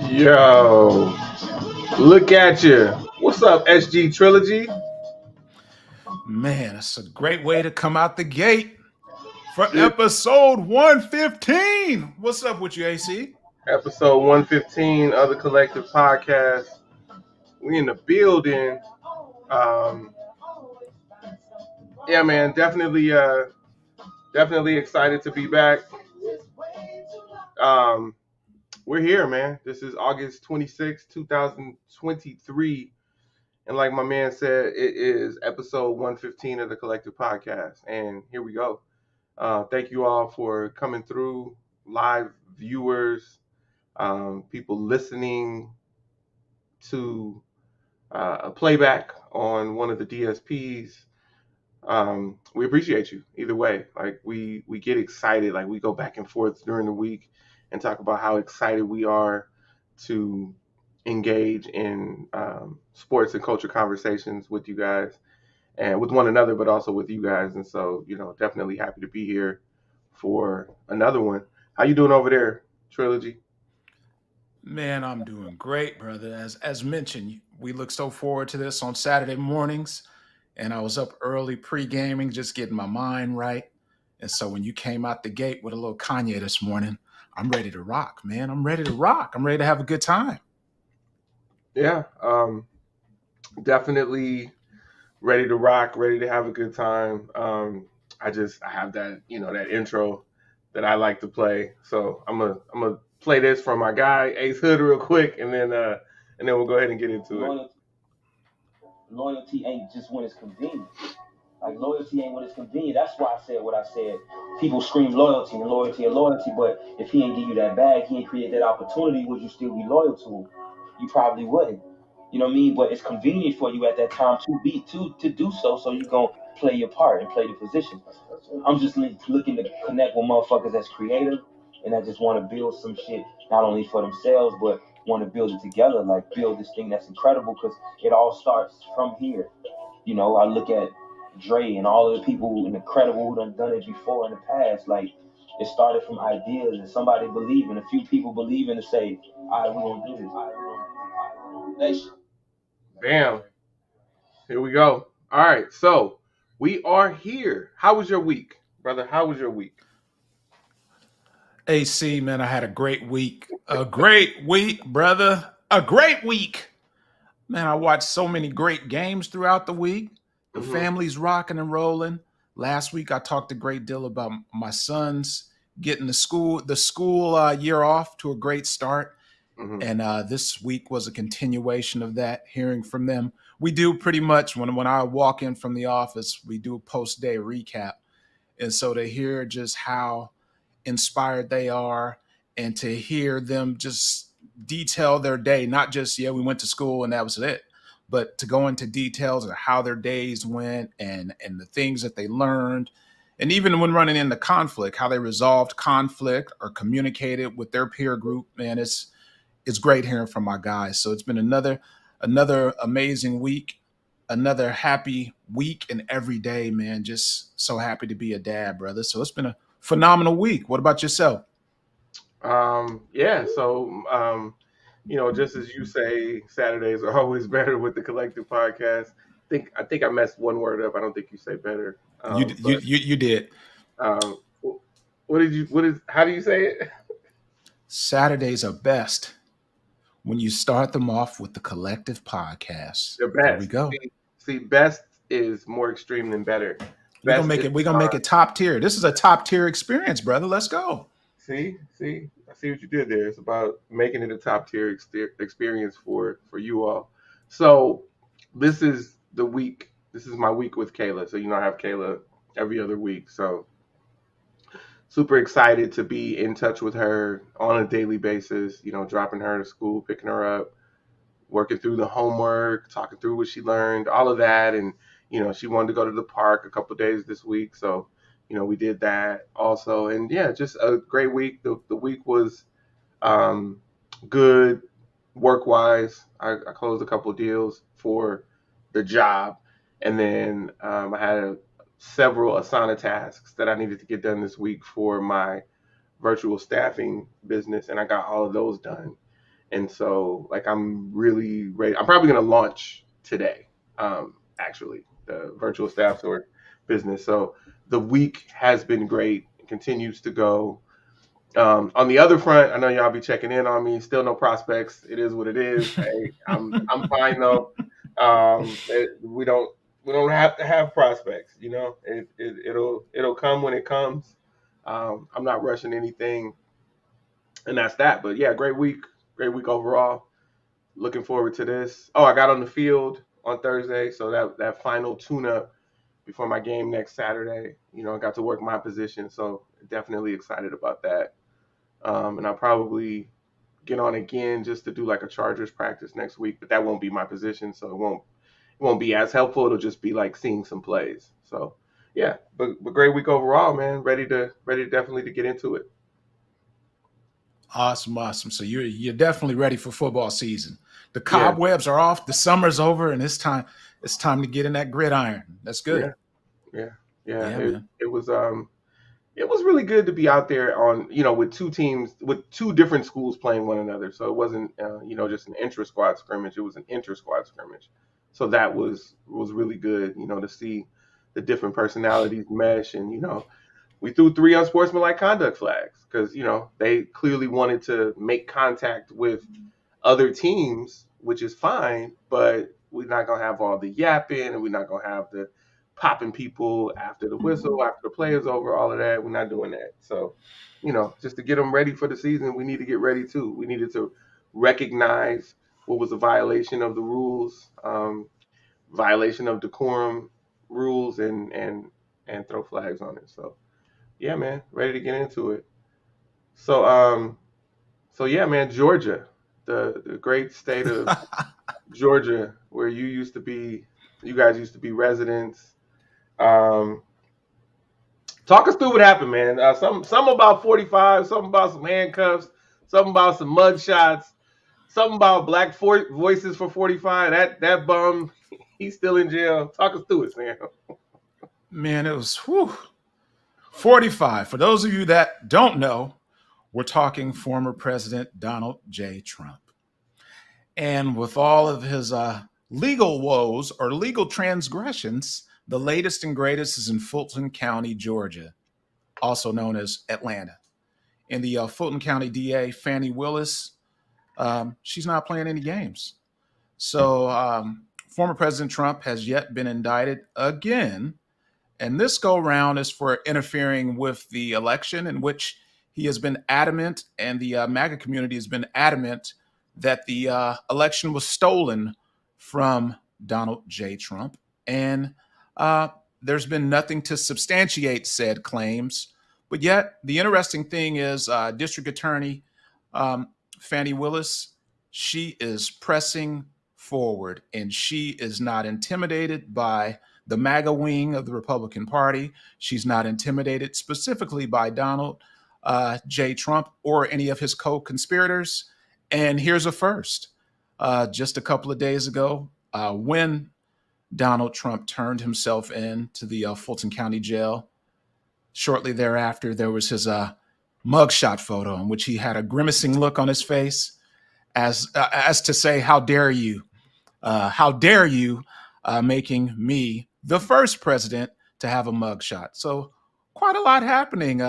Yo, look at you. What's up, SG Trilogy? Man, that's a great way to come out the gate for episode 115. What's up with you, AC? Episode 115 of the Collective Podcast. We in the building. Um, yeah, man, definitely excited to be back. Um, we're here, man. This is August 26, 2023. And like my man said, it is episode 115 of the Collective Podcast. And here we go. Thank you all for coming through, live viewers, people listening to a playback on one of the DSPs. We appreciate you either way. Like we get excited, like we go back and forth during the week and talk about how excited we are to engage in sports and culture conversations with you guys and with one another, but also with you guys. And so, definitely happy to be here for another one. How you doing over there, Trilogy? Man, I'm doing great, brother. As mentioned, we look so forward to this on Saturday mornings, and I was up early pre-gaming, just getting my mind right. And so when you came out the gate with a little Kanye this morning, I'm ready to rock, man. I'm ready to rock. I'm ready to have a good time. Yeah, definitely ready to rock, ready to have a good time. I have that, that intro that I like to play. So I'm gonna play this from my guy Ace Hood real quick, and then we'll go ahead and get into it. Loyalty ain't just when it's convenient. Like loyalty ain't when it's convenient. That's why I said what I said. People scream loyalty and loyalty and loyalty, but if he ain't give you that bag, he ain't create that opportunity, would you still be loyal to him? You probably wouldn't. You know what I mean? But it's convenient for you at that time to do so. So you gonna play your part and play the position. I'm just looking to connect with motherfuckers that's creative and that just want to build some shit not only for themselves but want to build it together. Like build this thing that's incredible because it all starts from here. You know, I look at Dre and all of the people incredible who done it before in the past. Like it started from ideas and somebody believing, a few people believing to say, all right, we're gonna do this. All right, we're gonna do this. All right, we're gonna do this. Bam. Here we go. All right, so we are here. How was your week, brother? How was your week? AC, man, I had a great week. A great week, brother. A great week. Man, I watched so many great games throughout the week. The Hmm. family's rocking and rolling. Last week, I talked a great deal about my sons getting the school year off to a great start. Hmm. And this week was a continuation of that, hearing from them. We do pretty much when I walk in from the office, we do a post day recap. And so to hear just how inspired they are and to hear them just detail their day, not just, yeah, we went to school and that was it, but to go into details of how their days went and the things that they learned. And even when running into conflict, how they resolved conflict or communicated with their peer group, man, it's great hearing from my guys. So it's been another amazing week, another happy week, and every day, man, just so happy to be a dad, brother. So it's been a phenomenal week. What about yourself? Yeah, so just as you say, Saturdays are always better with the Collective Podcast. I think I messed one word up. I don't think you say better. You you But you you did. um, how do you say it? Saturdays are best when you start them off with the collective podcast. The There we best. go. See, best is more extreme than better. We're gonna Best make is it. We're gonna make it top tier. This is a top tier experience, brother. Let's go. I see what you did there. It's about making it a top tier experience for you all. So this is the week. This is my week with Kayla. So I have Kayla every other week. So super excited to be in touch with her on a daily basis. Dropping her to school, picking her up, working through the homework, talking through what she learned, all of that. And, she wanted to go to the park a couple of days this week. So, we did that also. And yeah, just a great week. The week was good work wise. I closed a couple of deals for the job. And then I had several Asana tasks that I needed to get done this week for my virtual staffing business. And I got all of those done. And so, like, I'm really ready. I'm probably going to launch today, actually, the virtual staff sort business. So the week has been great. It continues to go. On the other front, I know y'all be checking in on me. Still no prospects. It is what it is. Hey, I'm fine though. We don't have to have prospects. You know, it'll come when it comes. I'm not rushing anything, and that's that. But yeah, great week overall. Looking forward to this. Oh, I got on the field on Thursday, so that final tune-up before my game next Saturday. You know, I got to work my position, so definitely excited about that. And I'll probably get on again just to do like a Chargers practice next week, but that won't be my position, so it won't be as helpful. It'll just be like seeing some plays. So yeah, but great week overall, man. Ready definitely to get into it. Awesome, awesome. So you're definitely ready for football season. The Yeah, cobwebs are off, the summer's over, and it's time to get in that gridiron. That's yeah, good. yeah, yeah. Yeah, It man. it was it was really good to be out there on, with two teams, with two different schools playing one another. So it wasn't, just an intra squad scrimmage. It was an inter squad scrimmage. So that was really good, to see the different personalities mesh. And, we threw three unsportsmanlike conduct flags because, they clearly wanted to make contact with other teams, which is fine, but we're not gonna have all the yapping and we're not gonna have the popping people after the whistle, after the play is over, all of that. We're not doing that. So, just to get them ready for the season, we need to get ready too. We needed to recognize what was a violation of the rules, violation of decorum rules, and throw flags on it. So, yeah, man, ready to get into it. So, yeah, man, Georgia, the great state of Georgia, where you guys used to be residents. Um, Talk us through what happened, man. Some about 45, something about some handcuffs, something about some mug shots, something about voices for 45. That bum, he's still in jail. Talk us through it, Sam. Man, it was 45. For those of you that don't know, we're talking former President Donald J. Trump. And with all of his legal woes or legal transgressions, the latest and greatest is in Fulton County, Georgia, also known as Atlanta. And the Fulton County DA, Fannie Willis, she's not playing any games. So, former President Trump has yet been indicted again. And this go round is for interfering with the election, in which he has been adamant, and the MAGA community has been adamant that the election was stolen from Donald J. Trump. And there's been nothing to substantiate said claims. But yet, the interesting thing is, District Attorney Fannie Willis, she is pressing forward, and she is not intimidated by the MAGA wing of the Republican Party. She's not intimidated specifically by Donald J. Trump or any of his co-conspirators. And here's a first. Just a couple of days ago, when Donald Trump turned himself in to the Fulton County Jail, shortly thereafter, there was his mugshot photo in which he had a grimacing look on his face as to say, "How dare you? How dare you making me the first president to have a mugshot?" So quite a lot happening.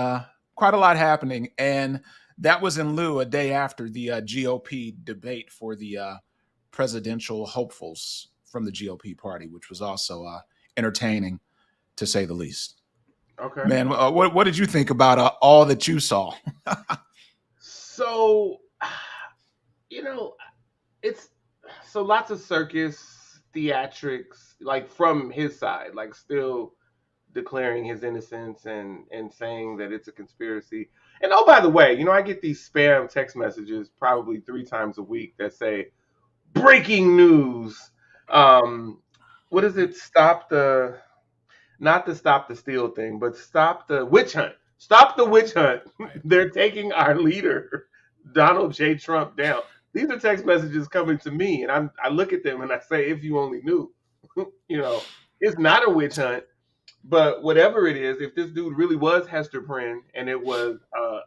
Quite a lot happening, and that was in lieu a day after the GOP debate for the presidential hopefuls from the GOP party, which was also entertaining, to say the least. Okay. Man, what did you think about all that you saw? So, you know, it's so lots of circus theatrics, like from his side, like still declaring his innocence and saying that it's a conspiracy. And oh, by the way, I get these spam text messages probably 3 times a week that say breaking news. Um, what is it? Not the stop the steal thing, but stop the witch hunt. Stop the witch hunt. They're taking our leader, Donald J. Trump, down. These are text messages coming to me, and I look at them and I say, if you only knew, it's not a witch hunt. But whatever it is, if this dude really was Hester Prynne and it was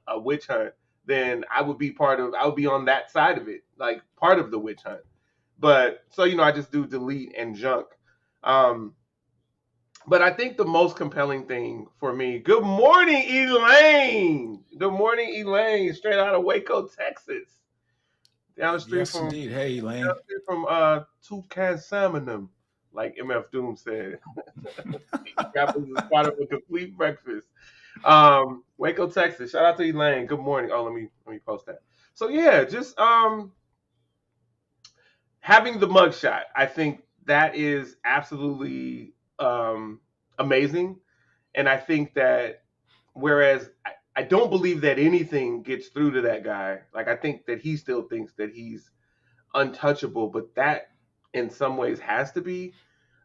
a witch hunt, then I would be on that side of it, like part of the witch hunt. But so I just do delete and junk. Um, but I think the most compelling thing for me. Good morning, Elaine. Good morning, Elaine. Straight out of Waco, Texas. Down the street Yes, from indeed. Hey, down Elaine. the street from Toucan Salmonum, like MF Doom said. Rappers is part of a complete breakfast. Waco, Texas. Shout out to Elaine. Good morning. Oh, let me post that. So yeah, just having the mugshot. I think that is absolutely amazing, and I think that whereas I don't believe that anything gets through to that guy. Like I think that he still thinks that he's untouchable, but that in some ways has to be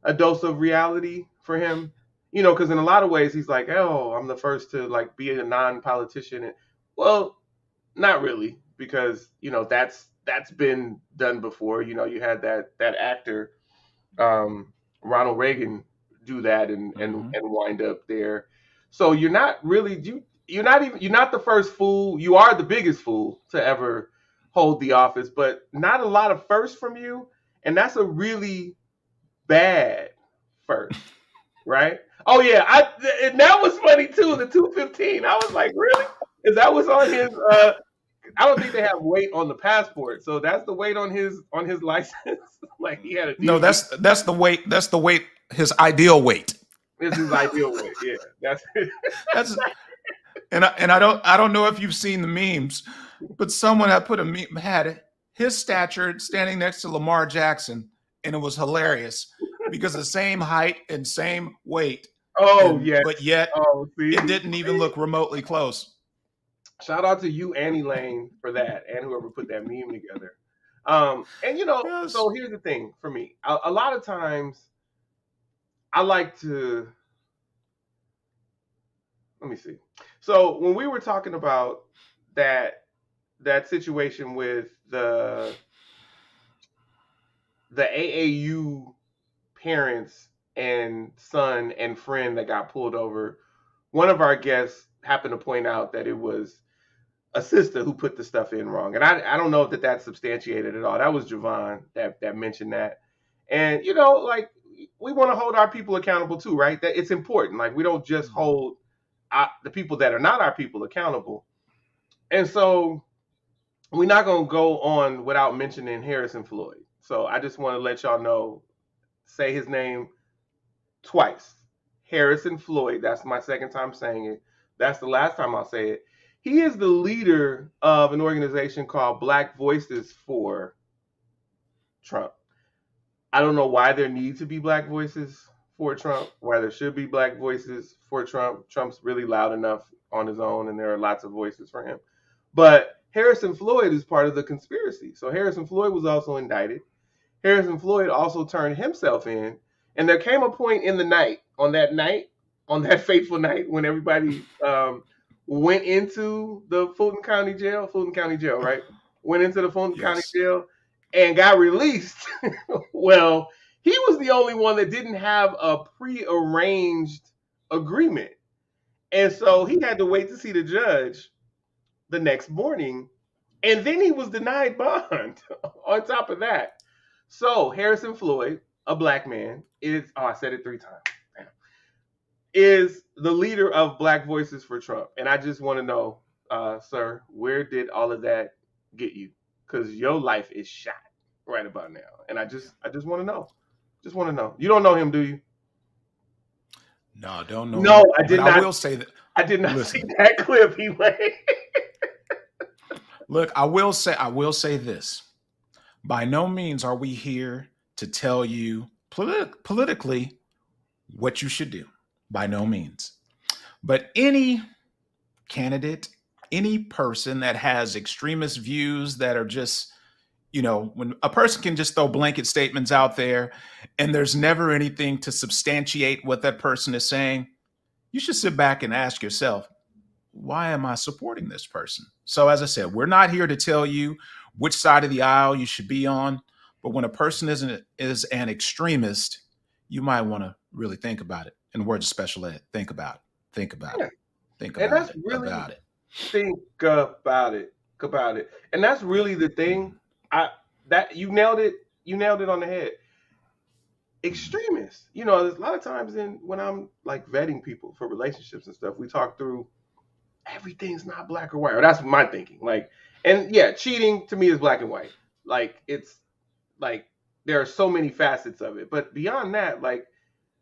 a dose of reality for him. Because in a lot of ways he's like, oh, I'm the first to like be a non-politician. And, well, not really, because that's been done before. You had that actor Ronald Reagan do that and wind up there. So you're not really you're not the first fool. You are the biggest fool to ever hold the office, but not a lot of firsts from you, and that's a really bad first, right? Oh yeah, and that was funny too. The 215. I was like, really? Is that what's on his? I don't think they have weight on the passport, so that's the weight on his license. Like he had a No, DV. that's the weight. That's the weight. His ideal weight. This is ideal weight. Yeah, that's it. That's and I don't know if you've seen the memes, but someone had put a meme had his stature standing next to Lamar Jackson, and it was hilarious because the same height and same weight, Oh and yes. but yet Oh, see. it didn't even look remotely close. Shout out to you, Annie Lane, for that, and whoever put that meme together. And Yes. so here's the thing for me. A lot of times, I like to let me see. So when we were talking about that situation with the AAU parents and son and friend that got pulled over, one of our guests happened to point out that it was a sister who put the stuff in wrong. And I don't know if that's substantiated at all. That was Javon that mentioned that. And like we want to hold our people accountable too, right? That it's important. Like we don't just hold the people that are not our people accountable. And so we're not gonna go on without mentioning Harrison Floyd. So I just want to let y'all know, say his name twice. Harrison Floyd. That's my second time saying it. That's the last time I'll say it. He is the leader of an organization called Black Voices for Trump. I don't know why there need to be black voices for Trump, why there should be black voices for Trump. Trump's really loud enough on his own, and there are lots of voices for him. But Harrison Floyd is part of the conspiracy. So Harrison Floyd was also indicted. Harrison Floyd also turned himself in. And there came a point in the night, on that fateful night, when everybody went into the Fulton County Jail, right? Went into the Fulton County Yes. Jail and got released. Well, he was the only one that didn't have a prearranged agreement. And so he had to wait to see the judge the next morning. And then he was denied bond on top of that. So Harrison Floyd, a black man, I said it 3 times, is the leader of Black Voices for Trump. And I just want to know, sir, where did all of that get you? Because your life is shot right about now. And I just want to know. Just want to know. You don't know him, do you? No, I don't know No, him. I did But not. I will say that. I did not Listen. see that clip, Elaine. Look, I will say this. By no means are we here to tell you politically what you should do. By no means. But any candidate, any person that has extremist views that are just, when a person can just throw blanket statements out there and there's never anything to substantiate what that person is saying, you should sit back and ask yourself, why am I supporting this person? So, as I said, we're not here to tell you which side of the aisle you should be on. But when a person is an extremist, you might want to really think about it. In the words of special ed, think about it. Think about Yeah. it. Think And about that's it. really About it. Think about it. About it. And that's really the thing. I that you nailed it. You nailed it on the head. Extremists. There's a lot of times when I'm like vetting people for relationships and stuff, we talk through everything's not black or white. Or that's my thinking. Like, and yeah, cheating to me is black and white. Like it's like there are so many facets of it. But beyond that, like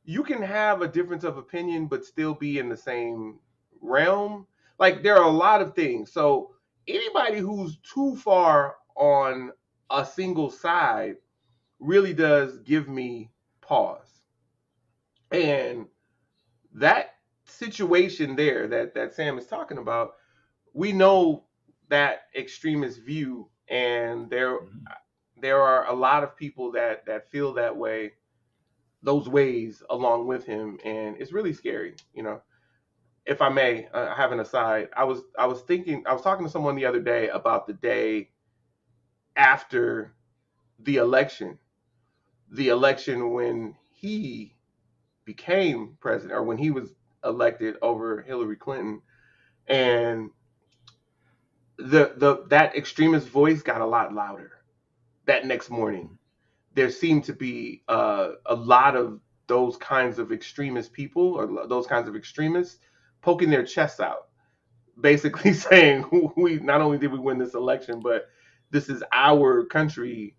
you can have a difference of opinion but still be in the same realm. Like there are a lot of things. So anybody who's too far on a single side really does give me pause. And that situation there that Sam is talking about, we know that extremist view, and there are a lot of people that feel that way, those ways along with him, and it's really scary. If I may, have an aside, I was talking to someone the other day about the day after the election, when he became president, or when he was elected over Hillary Clinton, and the that extremist voice got a lot louder that next morning. There seemed to be a lot of those kinds of extremist people, or those kinds of extremists, poking their chests out, basically saying, "We not only did we win this election, but this is our country."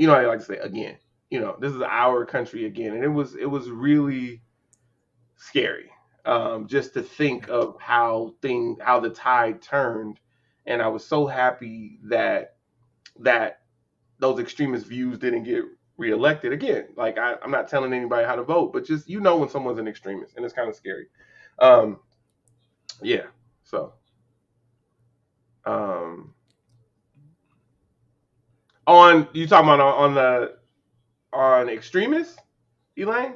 I like to say again. This is our country again, and it was really scary, just to think of how the tide turned, and I was so happy that those extremist views didn't get reelected again. Like I'm not telling anybody how to vote, but just when someone's an extremist, and it's kind of scary. Um, yeah. So um, on you talking about on extremists, Elaine?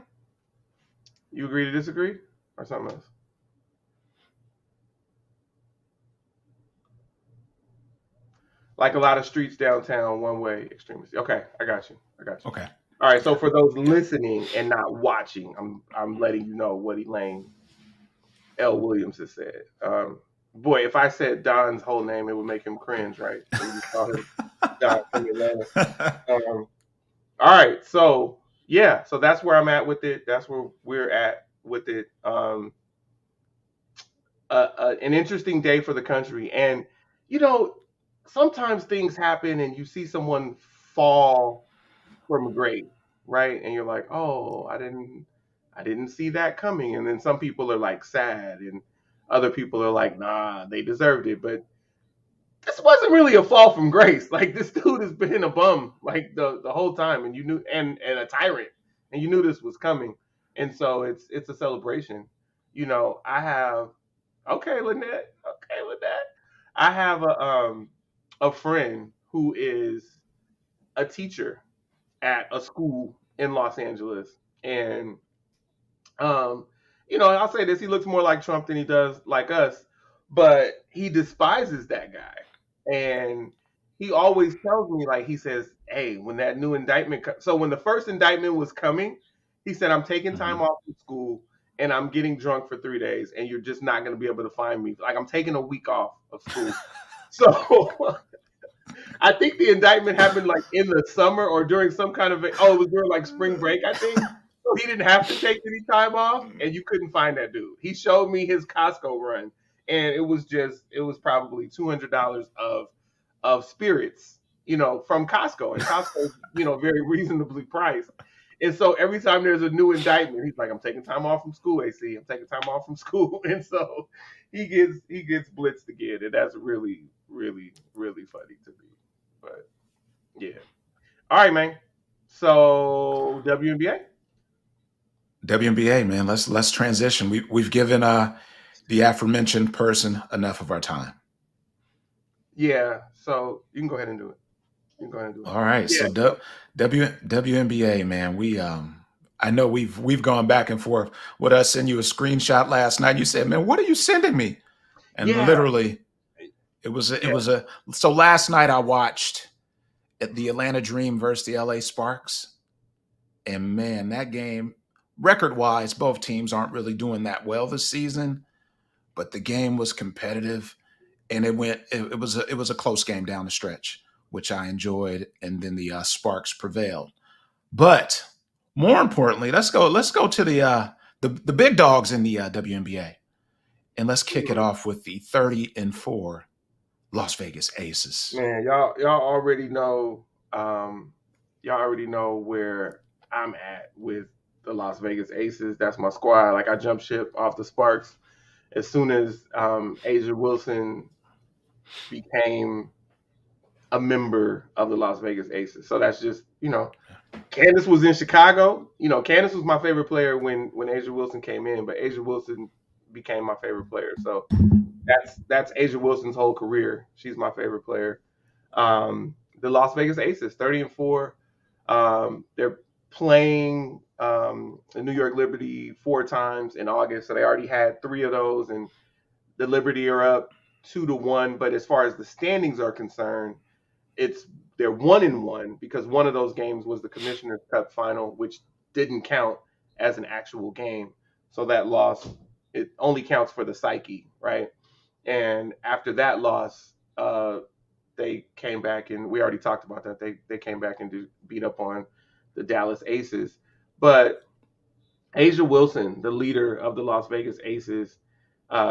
You agree to disagree or something else? Like a lot of streets downtown, one way extremists. Okay, I got you. I got you. Okay. All right. So Yeah. for those Yeah. listening and not watching, I'm letting you know what Elaine L. Williams has said. Boy, if I said Don's whole name, it would make him cringe, right? When you saw him, Don from Atlanta. Um, all right, so yeah, so that's where I'm at with it. That's where we're at with it. An interesting day for the country, and you know, sometimes things happen, and you see someone fall from grace, right? And you're like, oh, I didn't see that coming. And then some people are like sad, and other people are like, nah, they deserved it. But this wasn't really a fall from grace. Like this dude has been a bum like the whole time, and you knew, and a tyrant, and you knew this was coming. And so it's a celebration. I have okay, Lynette. Okay, Lynette. I have a friend who is a teacher at a school in Los Angeles. And um, I'll say this, he looks more like Trump than he does like us, but he despises that guy. And he always tells me, like, he says, hey, when that new indictment so when the first indictment was coming, he said, I'm taking time Mhm. off from school and I'm getting drunk for 3 days, and you're just not going to be able to find me. Like, I'm taking a week off of school. So I think the indictment happened like in the summer or during some kind of it was during like spring break, I think. So he didn't have to take any time off, and you couldn't find that dude. He showed me his Costco run, and it was probably $200 of spirits, from Costco, and Costco, very reasonably priced. And so every time there's a new indictment, he's like, "I'm taking time off from school, AC. I'm taking time off from school," and so he gets blitzed again, and that's really, really, really funny to me. But yeah. All right, man. So WNBA. WNBA, man. Let's transition. We've given the aforementioned person enough of our time. Yeah. So you can go ahead and do it. You can go ahead and do it. All right. Yeah. So WNBA, man. I know we've gone back and forth. What I sent you a screenshot last night. You said, "Man, what are you sending me?" And Yeah. literally, it was a, it Yeah. was a. So last night I watched the Atlanta Dream versus the LA Sparks, and man, that game, record wise, both teams aren't really doing that well this season. but the game was competitive, and it was a close game down the stretch, which I enjoyed, and then the Sparks prevailed. But more importantly, let's go to the big dogs in the WNBA, and let's kick it off with the 30-4 Las Vegas Aces. Man, y'all already know. Y'all already know where I'm at with the Las Vegas Aces. That's my squad. Like I jumped ship off the Sparks as soon as Asia Wilson became a member of the Las Vegas Aces. So that's just, Candace was in Chicago. Candace was my favorite player when Asia Wilson came in, but Asia Wilson became my favorite player. So that's Asia Wilson's whole career. She's my favorite player. The Las Vegas Aces, 30-4. They're playing the New York Liberty 4 times in August, so they already had 3 of those, and the Liberty are up 2-1. But as far as the standings are concerned, they're 1-1 because one of those games was the Commissioner's Cup final, which didn't count as an actual game. So that loss, it only counts for the psyche, right? And after that loss, they came back, and we already talked about that. They came back and beat up on the Dallas Aces. But Asia Wilson, the leader of the Las Vegas Aces,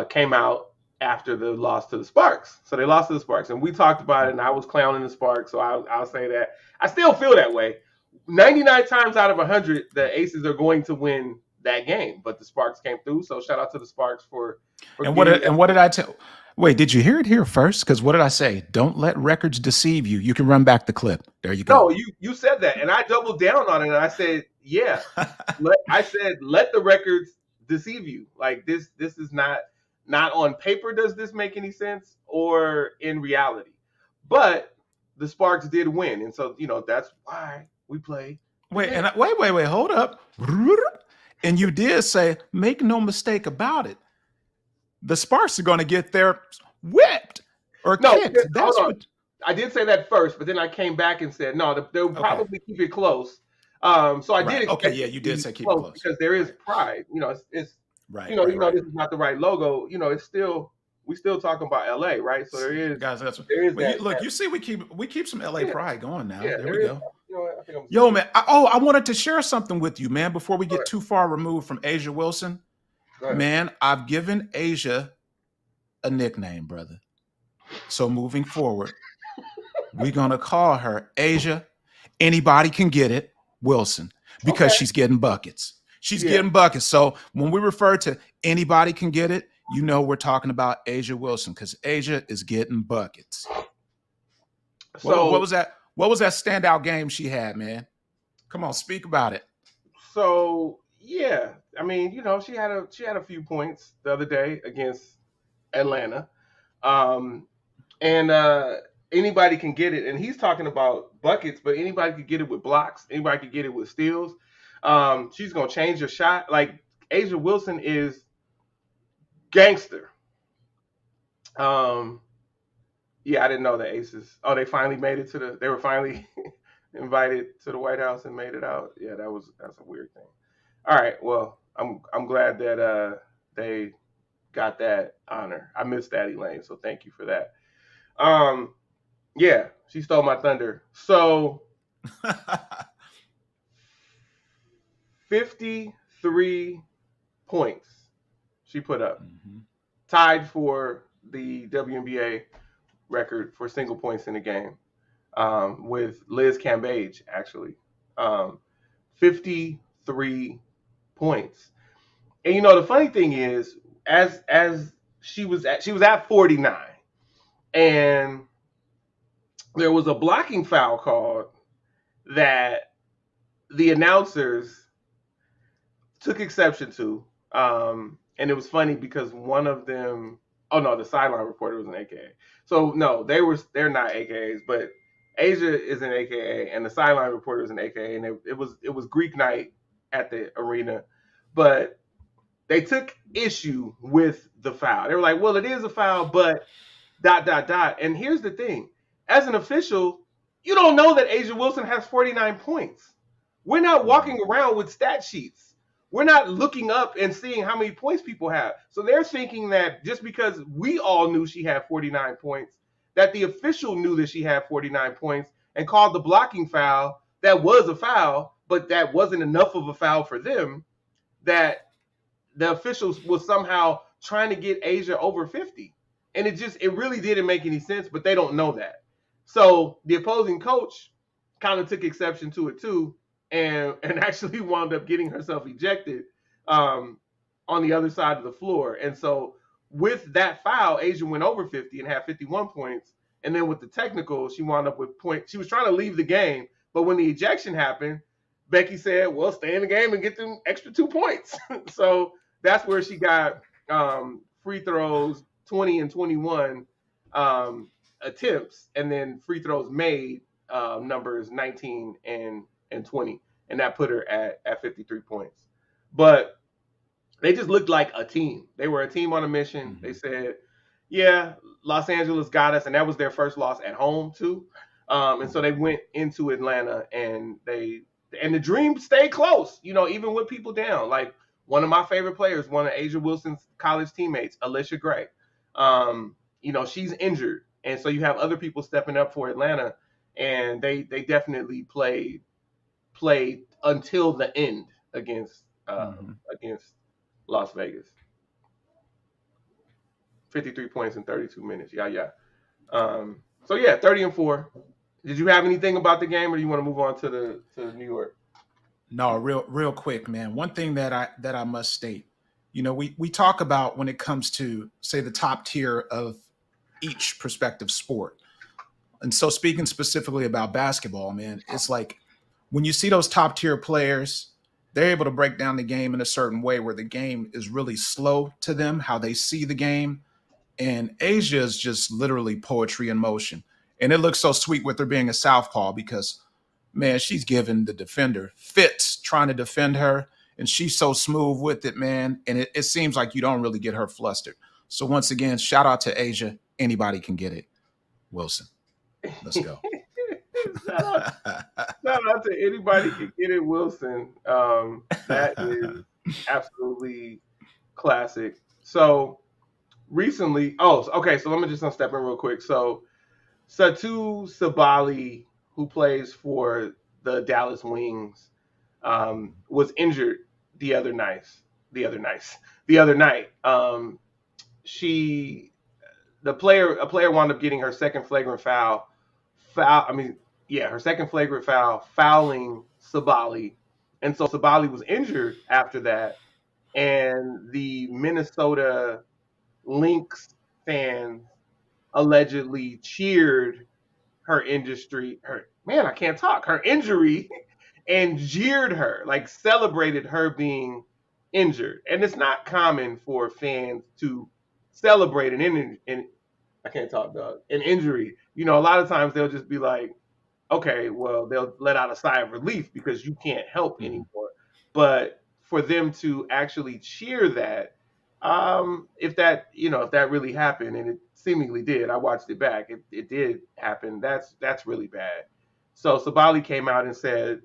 came out after the loss to the Sparks. So they lost to the Sparks, and we talked about it, and I was clowning the Sparks, so I'll say that. I still feel that way. 99 times out of 100, the Aces are going to win that game, but the Sparks came through, so shout out to the Sparks for and what did I tell? Wait, did you hear it here first? Because what did I say? Don't let records deceive you. You can run back the clip. There you go. No, you said that, and I doubled down on it, and I said, yeah. Let the records deceive you. Like this is not on paper. Does this make any sense, or in reality? But the Sparks did win, and so that's why we play. Wait, hold up. And you did say, make no mistake about it, the Sparks are going to get their whipped or kicked. That's what I did say that first, but then I came back and said no. They'll probably keep it close. So I did. Okay, yeah, you did say keep it close because there is pride. It's right. This is not the right logo. It's still we still talking about LA, right? So there is guys. There is look, you see, we keep some LA pride going now. Yeah, there we go. I think Yo, man. I wanted to share something with you, man. Before we get too far removed from Asia Wilson, man, I've given Asia a nickname, brother. So moving forward, we're gonna call her Asia. Anybody can get it, Wilson, because she's getting buckets. She's getting buckets. So when we refer to anybody can get it, we're talking about Asia Wilson because Asia is getting buckets. So what was that? What was that standout game she had, man? Come on, speak about it. So yeah, I mean, she had a few points the other day against Atlanta, and anybody can get it. And he's talking about buckets, but anybody could get it with blocks. Anybody could get it with steals. She's gonna change your shot. Like Asia Wilson is gangster. Yeah, I didn't know the Aces. Oh, they finally made it they were finally invited to the White House and made it out. Yeah, that's a weird thing. All right, well, I'm glad that they got that honor. I missed Daddy Lane, so thank you for that. Yeah, she stole my thunder. So 53 points she put up. Mm-hmm. Tied for the WNBA record for single points in a game with Liz Cambage, actually. 53 points. And the funny thing is, as she was at 49, and there was a blocking foul called that the announcers took exception to. And it was funny because one of them, the sideline reporter was an AKA. So no, they're not AKAs, but Asia is an AKA and the sideline reporter is an AKA, and it was Greek night at the arena, but they took issue with the foul. They were like, well, it is a foul, but ... And here's the thing. As an official, you don't know that Asia Wilson has 49 points. We're not walking around with stat sheets. we're not looking up and seeing how many points people have. So they're thinking that just because we all knew she had 49 points, that the official knew that she had 49 points and called the blocking foul that was a foul, but that wasn't enough of a foul for them, that the officials was somehow trying to get Asia over 50. And it really didn't make any sense, but they don't know that. So the opposing coach kind of took exception to it too, and actually wound up getting herself ejected on the other side of the floor. And so with that foul, Asia went over 50 and had 51 points. And then with the technical, she wound up with points. She was trying to leave the game, but when the ejection happened, Becky said, well, stay in the game and get them extra 2 points. So that's where she got free throws 20 and 21 attempts, and then free throws made numbers 19 and 20, and that put her at 53 points. But they just looked like a team. They were a team on a mission. Mm-hmm. They said, yeah, Los Angeles got us, and that was their first loss at home too. And so they went into Atlanta, and the dream stayed close, even with people down. Like one of my favorite players, one of Asia Wilson's college teammates, Alicia Gray. She's injured, and so you have other people stepping up for Atlanta, and they definitely played until the end against Las Vegas. 53 points in 32 minutes. Yeah. 30-4. Did you have anything about the game, or do you want to move on to New York? No, real quick, man. One thing that I must state, we talk about when it comes to, say, the top tier of each prospective sport. And so speaking specifically about basketball, man, it's like when you see those top tier players, they're able to break down the game in a certain way where the game is really slow to them, how they see the game. And Asia is just literally poetry in motion. And it looks so sweet with her being a southpaw because, man, she's giving the defender fits trying to defend her. And she's so smooth with it, man. And it seems like you don't really get her flustered. So once again, shout out to Asia. Anybody can get it. Wilson, let's go. Shout out to anybody can get it, Wilson. That is absolutely classic. So recently, so let me just step in real quick. So Satu Sabali, who plays for the Dallas Wings, was injured the other night. A player wound up getting her second flagrant foul. Her second flagrant foul, fouling Sabali, and so Sabali was injured after that. And the Minnesota Lynx fans allegedly cheered her injury, and jeered her, like celebrated her being injured. And it's not common for fans to celebrate an injury. A lot of times they'll just be like, okay, well, they'll let out a sigh of relief because you can't help anymore. But for them to actually cheer that, if that really happened, and it seemingly did, I watched it back, it did happen, that's really bad. So Sabali came out and said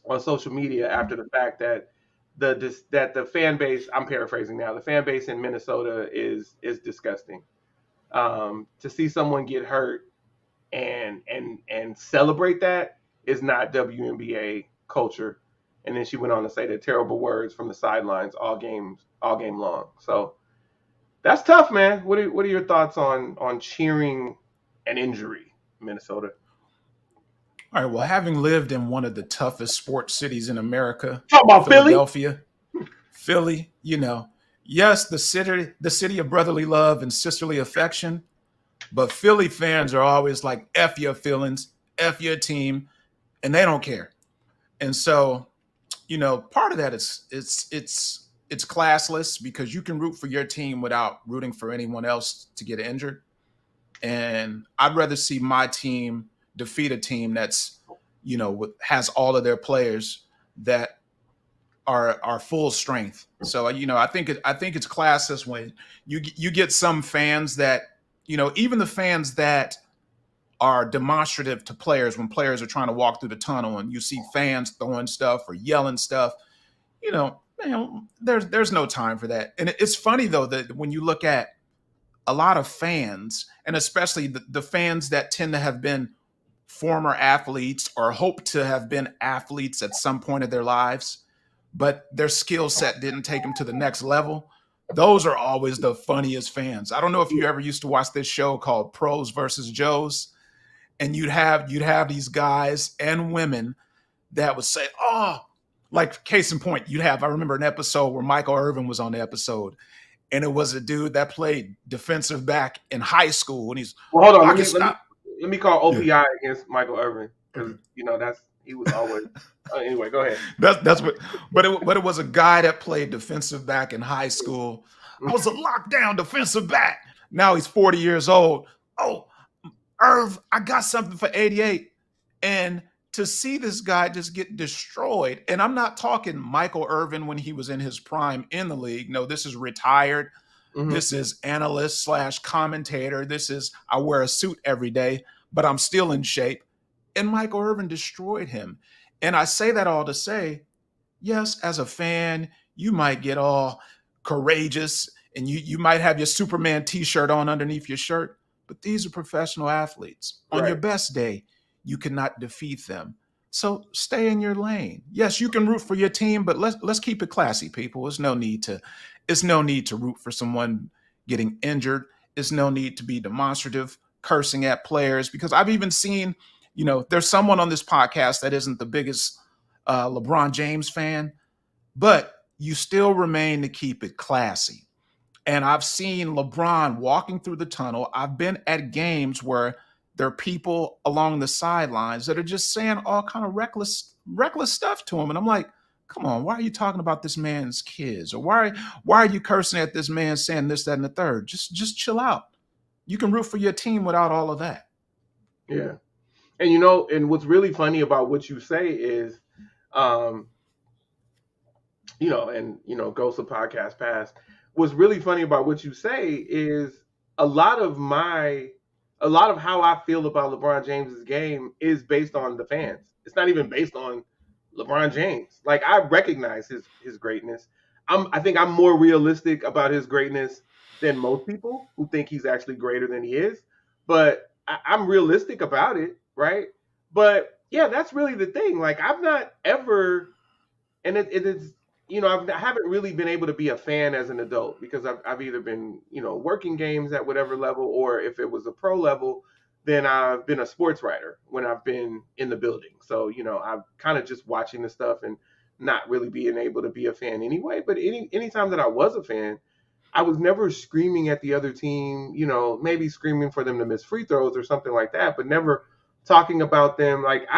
on social media after the fact that the fan base, I'm paraphrasing now, the fan base in Minnesota is disgusting. To see someone get hurt and celebrate that is not WNBA culture. And then she went on to say the terrible words from the sidelines all game long. So that's tough, man. What are your thoughts on cheering an injury, Minnesota? All right. Well, having lived in one of the toughest sports cities in America, talk about Philadelphia, Philly, yes, the city of brotherly love and sisterly affection, but Philly fans are always like, F your feelings, F your team, and they don't care. And so, part of that is it's classless because you can root for your team without rooting for anyone else to get injured. And I'd rather see my team defeat a team that's, has all of their players that are full strength. So, I think it's classless when you get some fans that, even the fans that are demonstrative to players when players are trying to walk through the tunnel and you see fans throwing stuff or yelling stuff, Man, there's no time for that. And it's funny though that when you look at a lot of fans, and especially the fans that tend to have been former athletes or hope to have been athletes at some point of their lives, but their skill set didn't take them to the next level. Those are always the funniest fans. I don't know if you ever used to watch this show called Pros versus Joes, and you'd have these guys and women that would say, "Oh," like case in point, I remember an episode where Michael Irvin was on the episode, and it was a dude that played defensive back in high school, and he's, Well, hold on. I can stop. Let me call Yeah. OPI against Michael Irvin because he was always. Anyway, go ahead. That's what, but it was a guy that played defensive back in high school. I was a lockdown defensive back. Now he's 40 years old. Oh, Irv, I got something for 88. And to see this guy just get destroyed, and I'm not talking Michael Irvin when he was in his prime in the league. No, this is retired. Mhm. This is analyst / commentator. This is, I wear a suit every day, but I'm still in shape. And Michael Irvin destroyed him. And I say that all to say, yes, as a fan, you might get all courageous and you might have your Superman t-shirt on underneath your shirt, but these are professional athletes. On your Right. best day, you cannot defeat them. So stay in your lane. Yes, you can root for your team, but let's keep it classy, people. There's no need to root for someone getting injured. There's no need to be demonstrative, cursing at players, because I've even seen, there's someone on this podcast that isn't the biggest LeBron James fan, but you still remain to keep it classy. And I've seen LeBron walking through the tunnel. I've been at games where there are people along the sidelines that are just saying all kind of reckless stuff to him. And I'm like, come on, why are you talking about this man's kids? Or why are you cursing at this man saying this, that, and the third? Just chill out. You can root for your team without all of that. Yeah. And and what's really funny about what you say is, Ghost of Podcast Past. What's really funny about what you say is a lot of how I feel about LeBron James's game is based on the fans. It's not even based on LeBron James. Like, I recognize his greatness. I think I'm more realistic about his greatness than most people who think he's actually greater than he is. But I'm realistic about it, right? But yeah, that's really the thing. Like, I've not ever, and it is, I haven't really been able to be a fan as an adult because I've either been, working games at whatever level, or if it was a pro level, then I've been a sports writer when I've been in the building. So, I'm kind of just watching the stuff and not really being able to be a fan anyway. But anytime that I was a fan, I was never screaming at the other team, maybe screaming for them to miss free throws or something like that, but never talking about them. Like,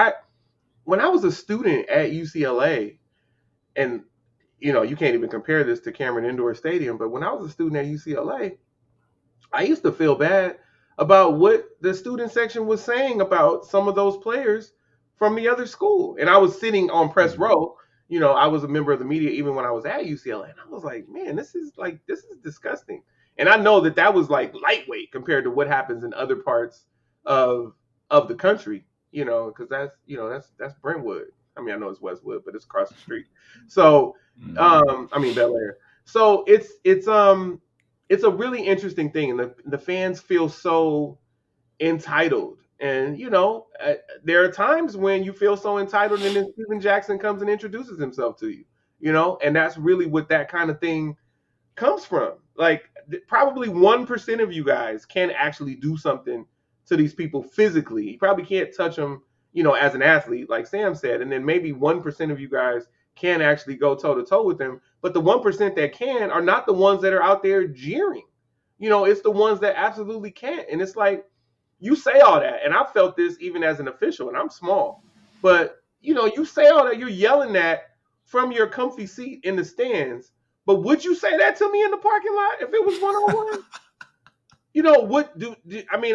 when I was a student at UCLA, and you can't even compare this to Cameron Indoor Stadium, but when I was a student at UCLA, I used to feel bad about what the student section was saying about some of those players from the other school. And I was sitting on press row. I was a member of the media even when I was at UCLA. And I was like, man, this is disgusting. And I know that was like lightweight compared to what happens in other parts of the country, because that's Brentwood. I mean, I know it's Westwood, but it's across the street. So, Bel Air. So it's a really interesting thing, and the fans feel so entitled. And there are times when you feel so entitled, and then Steven Jackson comes and introduces himself to you, and that's really what that kind of thing comes from. Like, probably 1% of you guys can actually do something to these people physically. You probably can't touch them, as an athlete, like Sam said, and then maybe 1% of you guys can actually go toe to toe with them. But the 1% that can are not the ones that are out there jeering. It's the ones that absolutely can't. And it's like, you say all that, and I felt this even as an official, and I'm small, but you say all that, you're yelling that from your comfy seat in the stands. But would you say that to me in the parking lot if it was 1-on-1? What do I mean?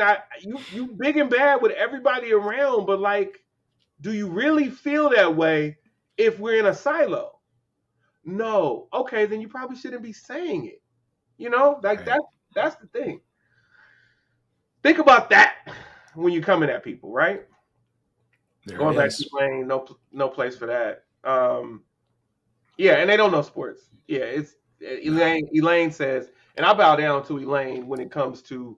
You big and bad with everybody around, but like, do you really feel that way if we're in a silo? No. Okay, then you probably shouldn't be saying it. Like, Right. that's the thing. Think about that when you're coming at people, right? There Going it back is. to playing, no place for that. Yeah, and they don't know sports. Yeah, it's No. Elaine says, and I bow down to Elaine when it comes to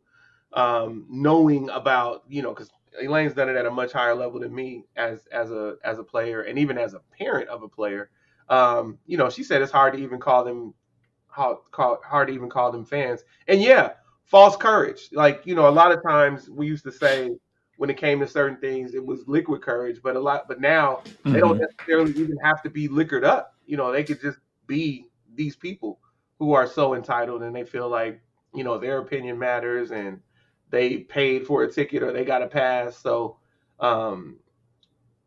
knowing about, because Elaine's done it at a much higher level than me as a player and even as a parent of a player. She said it's hard to even hard to even call them fans. And yeah, false courage. Like, a lot of times we used to say when it came to certain things, it was liquid courage, but now they don't Hmm. necessarily even have to be liquored up. They could just be these people who are so entitled and they feel like, their opinion matters and they paid for a ticket or they got a pass. So, um,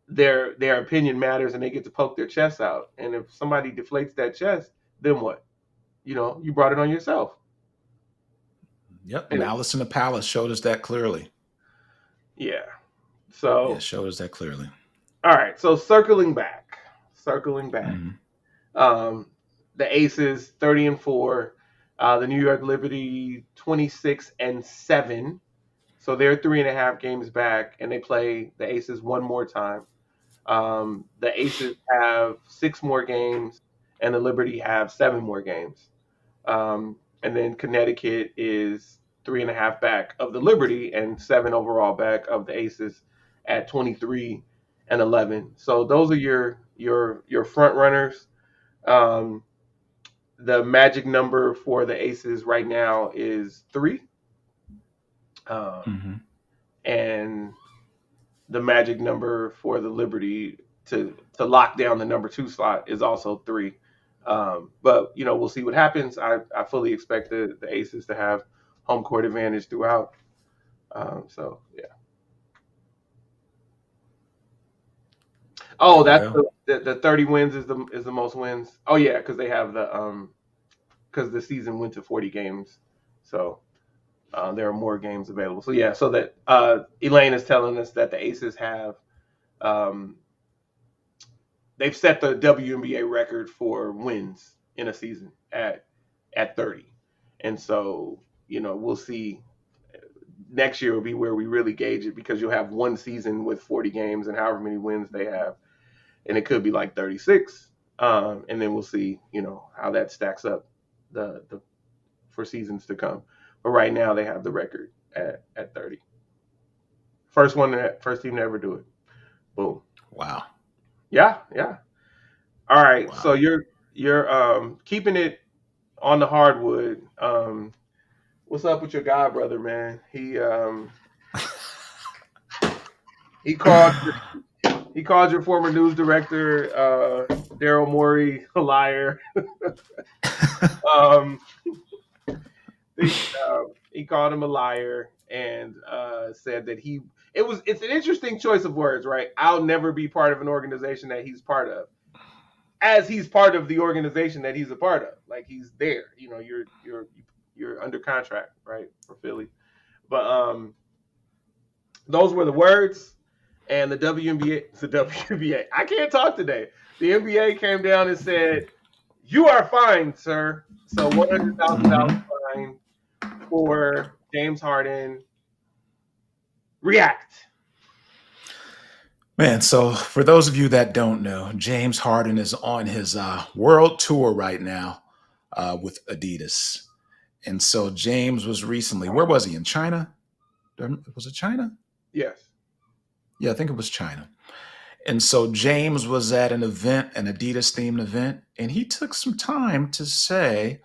their opinion matters and they get to poke their chest out. And if somebody deflates that chest, then what? You brought it on yourself. Yep. And Malice in the Palace showed us that clearly. yeah. Yeah, So, showed us that clearly. all right. So circling back. Hmm. Um, the Aces 30-4, the New York Liberty 26-7. So they're 3.5 games back, and they play the Aces one more time. The Aces have 6 more games, and the Liberty have 7 more games. And then Connecticut is 3.5 back of the Liberty and 7 overall back of the Aces at 23-11. So those are your front runners. Um, the magic number for the Aces right now is 3, Hmm. and the magic number for the Liberty to lock down the number 2 slot is also 3. But we'll see what happens. I fully expect the Aces to have home court advantage throughout. So yeah. Oh, Very that's well. the 30 wins is the most wins. Oh yeah, because they have because the season went to 40 games, so there are more games available. So yeah, so that Elaine is telling us that the Aces have um, they've set the WNBA record for wins in a season at 30. And so, we'll see. Next year will be where we really gauge it because you'll have one season with 40 games and however many wins they have. And it could be like 36. And then we'll see, how that stacks up the for seasons to come. But right now they have the record at 30. First team to ever do it. Boom. Wow. Yeah, yeah. All right. So Wow. you're keeping it on the hardwood. What's up with your guy, brother, man? He called he called your former news director, Daryl Morey, a liar. Um, he called him a liar and said that it's an interesting choice of words, right? I'll never be part of an organization that he's part of, as he's part of the organization that he's a part of. Like he's there. You're under contract, right, for Philly. But those were the words. And the WNBA, the WNBA, I can't talk today. The NBA came down and said, "You are fined, sir." So $100,000 Hmm. fine for James Harden. React. Man, so for those of you that don't know, James Harden is on his world tour right now with Adidas. And so James was recently, where was he? In China? Was it China? Yes. Yeah, I think it was China. And so James was at an event, an Adidas themed event, and he took some time to say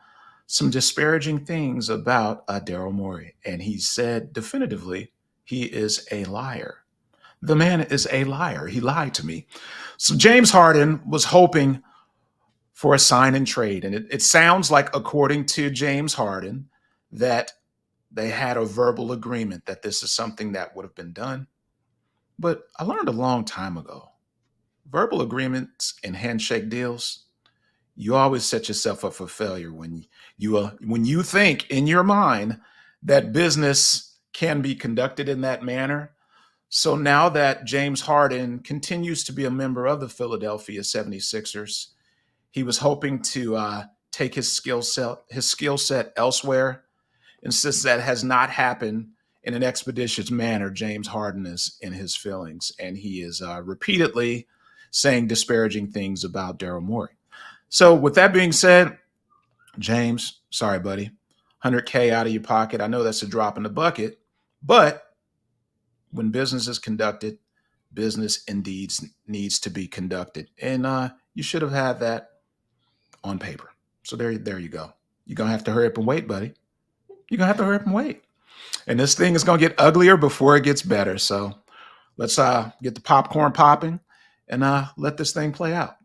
some disparaging things about Daryl Morey. And he said definitively, he is a liar. The man is a liar. He lied to me. So James Harden was hoping for a sign and trade. And it sounds like, according to James Harden, that they had a verbal agreement that this is something that would have been done. But I learned a long time ago, verbal agreements and handshake deals, you always set yourself up for failure when you think in your mind that business can be conducted in that manner. So now that James Harden continues to be a member of the Philadelphia 76ers, he was hoping to take his skill set elsewhere. And since that has not happened in an expeditious manner, James Harden is in his feelings, and he is repeatedly saying disparaging things about Daryl Morey. So with that being said, James, sorry, buddy, 100K out of your pocket. I know that's a drop in the bucket, but when business is conducted, business indeed needs to be conducted, and you should have had that on paper. So there you go. You're gonna have to hurry up and wait, buddy. You're gonna have to hurry up and wait. And this thing is gonna get uglier before it gets better. So let's get the popcorn popping and let this thing play out.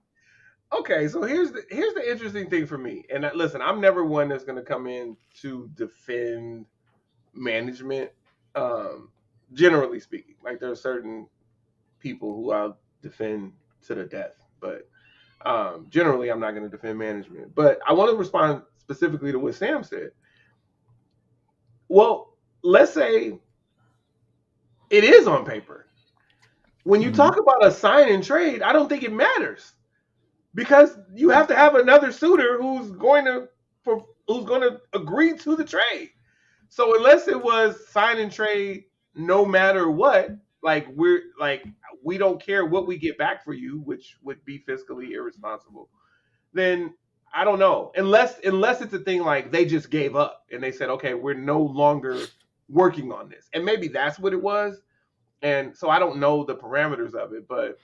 Okay, so here's the interesting thing for me. And listen, I'm never one that's going to come in to defend management. Um, Generally speaking, like there are certain people who I'll defend to the death, but generally I'm not going to defend management. But I want to respond specifically to what Sam said. Well, let's say it is on paper. When you Mhm. talk about a sign and trade, I don't think it matters because you have to have another suitor who's going to agree to the trade. So unless it was sign and trade, no matter what, we don't care what we get back for you, which would be fiscally irresponsible. Then I don't know. Unless it's a thing like they just gave up and they said, okay, we're no longer working on this, and maybe that's what it was. And so I don't know the parameters of it, but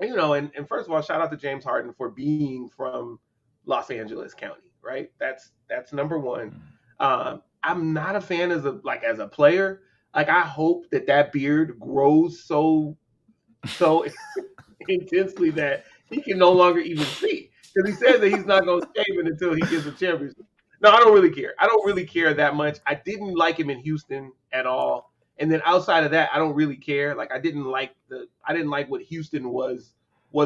and first of all, shout out to James Harden for being from Los Angeles County, right? That's number one. I'm not a fan as a player. Like I hope that beard grows so intensely that he can no longer even see because he says that he's not going to shave it until he gets a championship. No, I don't really care. I don't really care that much. I didn't like him in Houston at all, and then outside of that, I don't really care. Like I didn't like what Houston was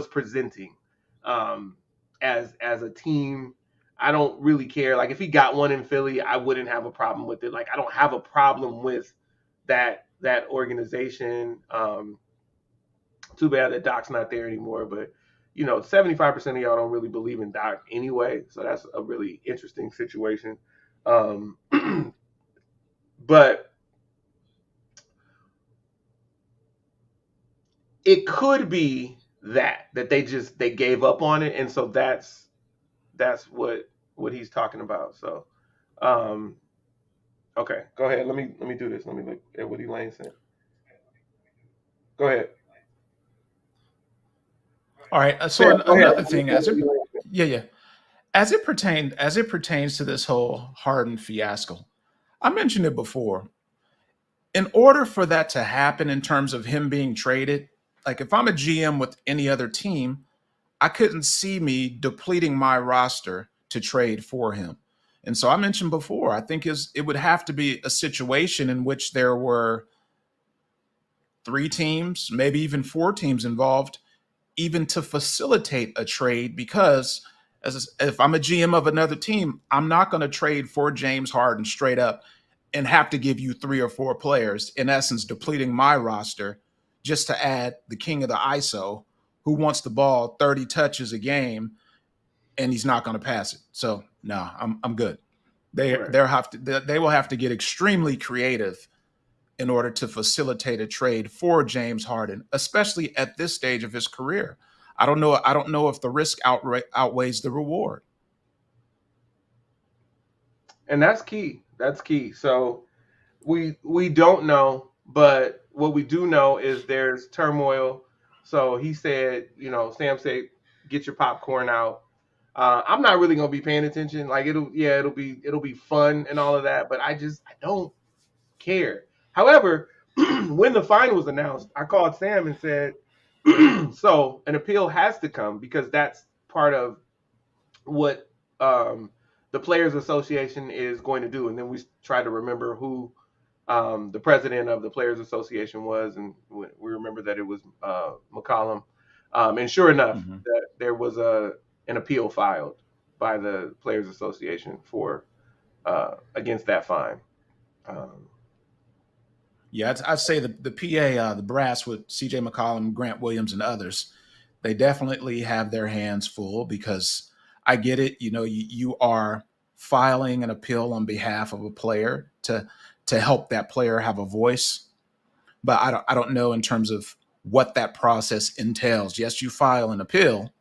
presenting as a team. I don't really care. Like if he got one in Philly, I wouldn't have a problem with it. Like I don't have a problem with that organization. Too bad that Doc's not there anymore, but 75% of y'all don't really believe in Doc anyway, so that's a really interesting situation. Um, but it could be that they gave up on it, and so that's what he's talking about. So, um, okay, go ahead. Let me do this. Let me look at what Elaine said. Go ahead. All right. So Sam, go ahead. another thing, as it yeah yeah as it pertains to this whole Harden fiasco, I mentioned it before. In order for that to happen, in terms of him being traded, like if I'm a GM with any other team, I couldn't see me depleting my roster to trade for him. And so I mentioned before, I think it would have to be a situation in which there were three teams, maybe even four teams involved, even to facilitate a trade. Because if I'm a GM of another team, I'm not going to trade for James Harden straight up and have to give you three or four players, in essence, depleting my roster just to add the king of the ISO who wants the ball 30 touches a game and he's not going to pass it. So no, I'm good. Right. They will have to get extremely creative in order to facilitate a trade for James Harden, especially at this stage of his career. I don't know. I don't know if the risk outweighs the reward. And that's key. That's key. So we don't know, but what we do know is there's turmoil. So he said, Sam said, get your popcorn out. I'm not really gonna be paying attention. Like it'll be fun and all of that, but I don't care. However, when the fine was announced, I called Sam and said, so an appeal has to come because that's part of what the Players Association is going to do. And then we tried to remember who the president of the Players Association was, and we remember that it was McCollum. And sure enough, Mhm. that there was an appeal filed by the Players Association for against that fine. Um, Yeah, I'd say the PA, the brass with CJ McCollum, Grant Williams, and others, they definitely have their hands full because I get it. You are filing an appeal on behalf of a player to help that player have a voice, but I don't know in terms of what that process entails. Yes, you file an appeal,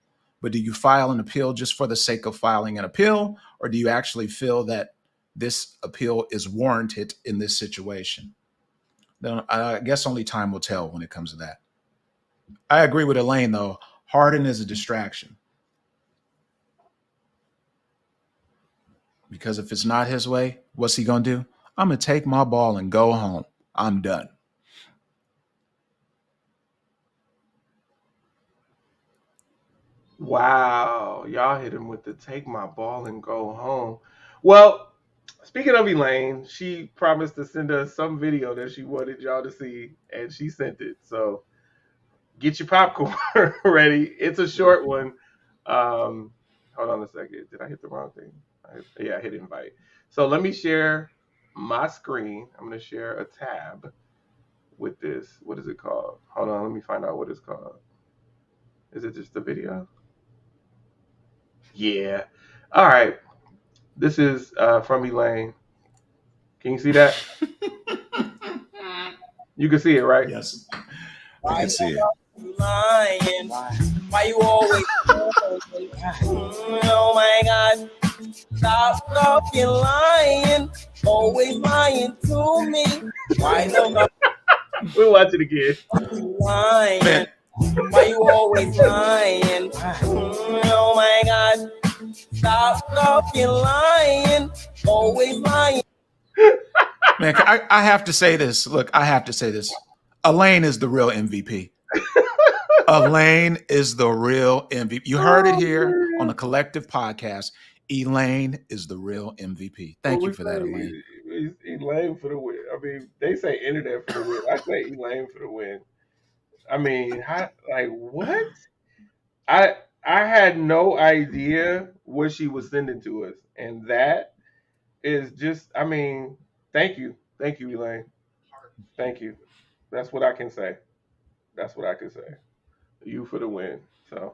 but do you file an appeal just for the sake of filing an appeal, or do you actually feel that this appeal is warranted in this situation? Then I guess only time will tell when it comes to that. I agree with Elaine, though. Harden is a distraction. Because if it's not his way, what's he going to do? I'm going to take my ball and go home. I'm done. Wow, y'all hit him with the take my ball and go home. Well, speaking of Elaine, she promised to send us some video that she wanted y'all to see, and she sent it. So get your popcorn ready. It's a short one. Hold on a second. Did I hit the wrong thing? I hit invite. So let me share my screen. I'm going to share a tab with this. What is it called? Hold on. Let me find out what it's called. Is it just the video? Yeah. All right. This is from Elaine. Can you see that? You can see it, right? Yes. I can see it. Lying. Why you always oh my God. Stop fucking lying. Always lying to me. Why the We'll watch it again. lying? Man. Why you always lying? Oh my God. Stop fucking lying. Always lying. Man, I have to say this. Look, I have to say this. Elaine is the real MVP. Elaine is the real MVP. You heard it here on the Collective Podcast. Elaine is the real MVP. Thank you for that, Elaine. Elaine for the win. I mean, they say internet for the win. I say Elaine for the win. I mean, like what? I had no idea what she was sending to us, and that is just. I mean, thank you, Elaine. Thank you. That's what I can say. That's what I can say. You for the win. So,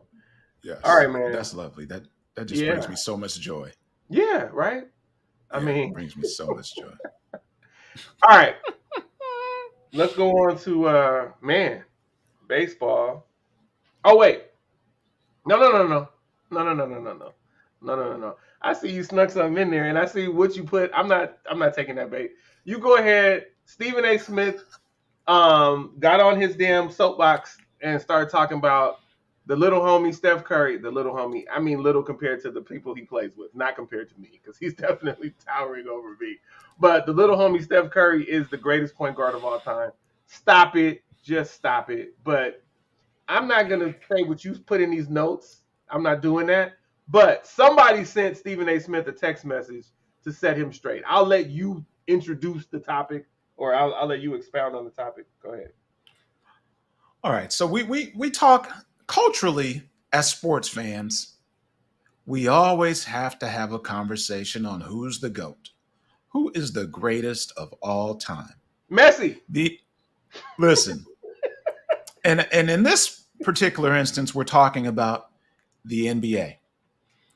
Yes. all right, man. That's lovely. That just brings me so much joy. Yeah, right. I mean, it brings me so much joy. All right. Let's go on to baseball. Oh wait. No. I see you snuck something in there, and I see what you put. I'm not taking that bait. You go ahead. Stephen A. Smith got on his damn soapbox and started talking about the little homie Steph Curry. The little homie. I mean, little compared to the people he plays with, not compared to me, because he's definitely towering over me. But the little homie Steph Curry is the greatest point guard of all time. Stop it. Just stop it. But I'm not going to say what you put in these notes. I'm not doing that. But somebody sent Stephen A. Smith a text message to set him straight. I'll let you introduce the topic, or I'll let you expound on the topic. Go ahead. All right. So we talk culturally as sports fans. We always have to have a conversation on who's the GOAT. Who is the greatest of all time? Messi. Listen. And in this particular instance, we're talking about the NBA.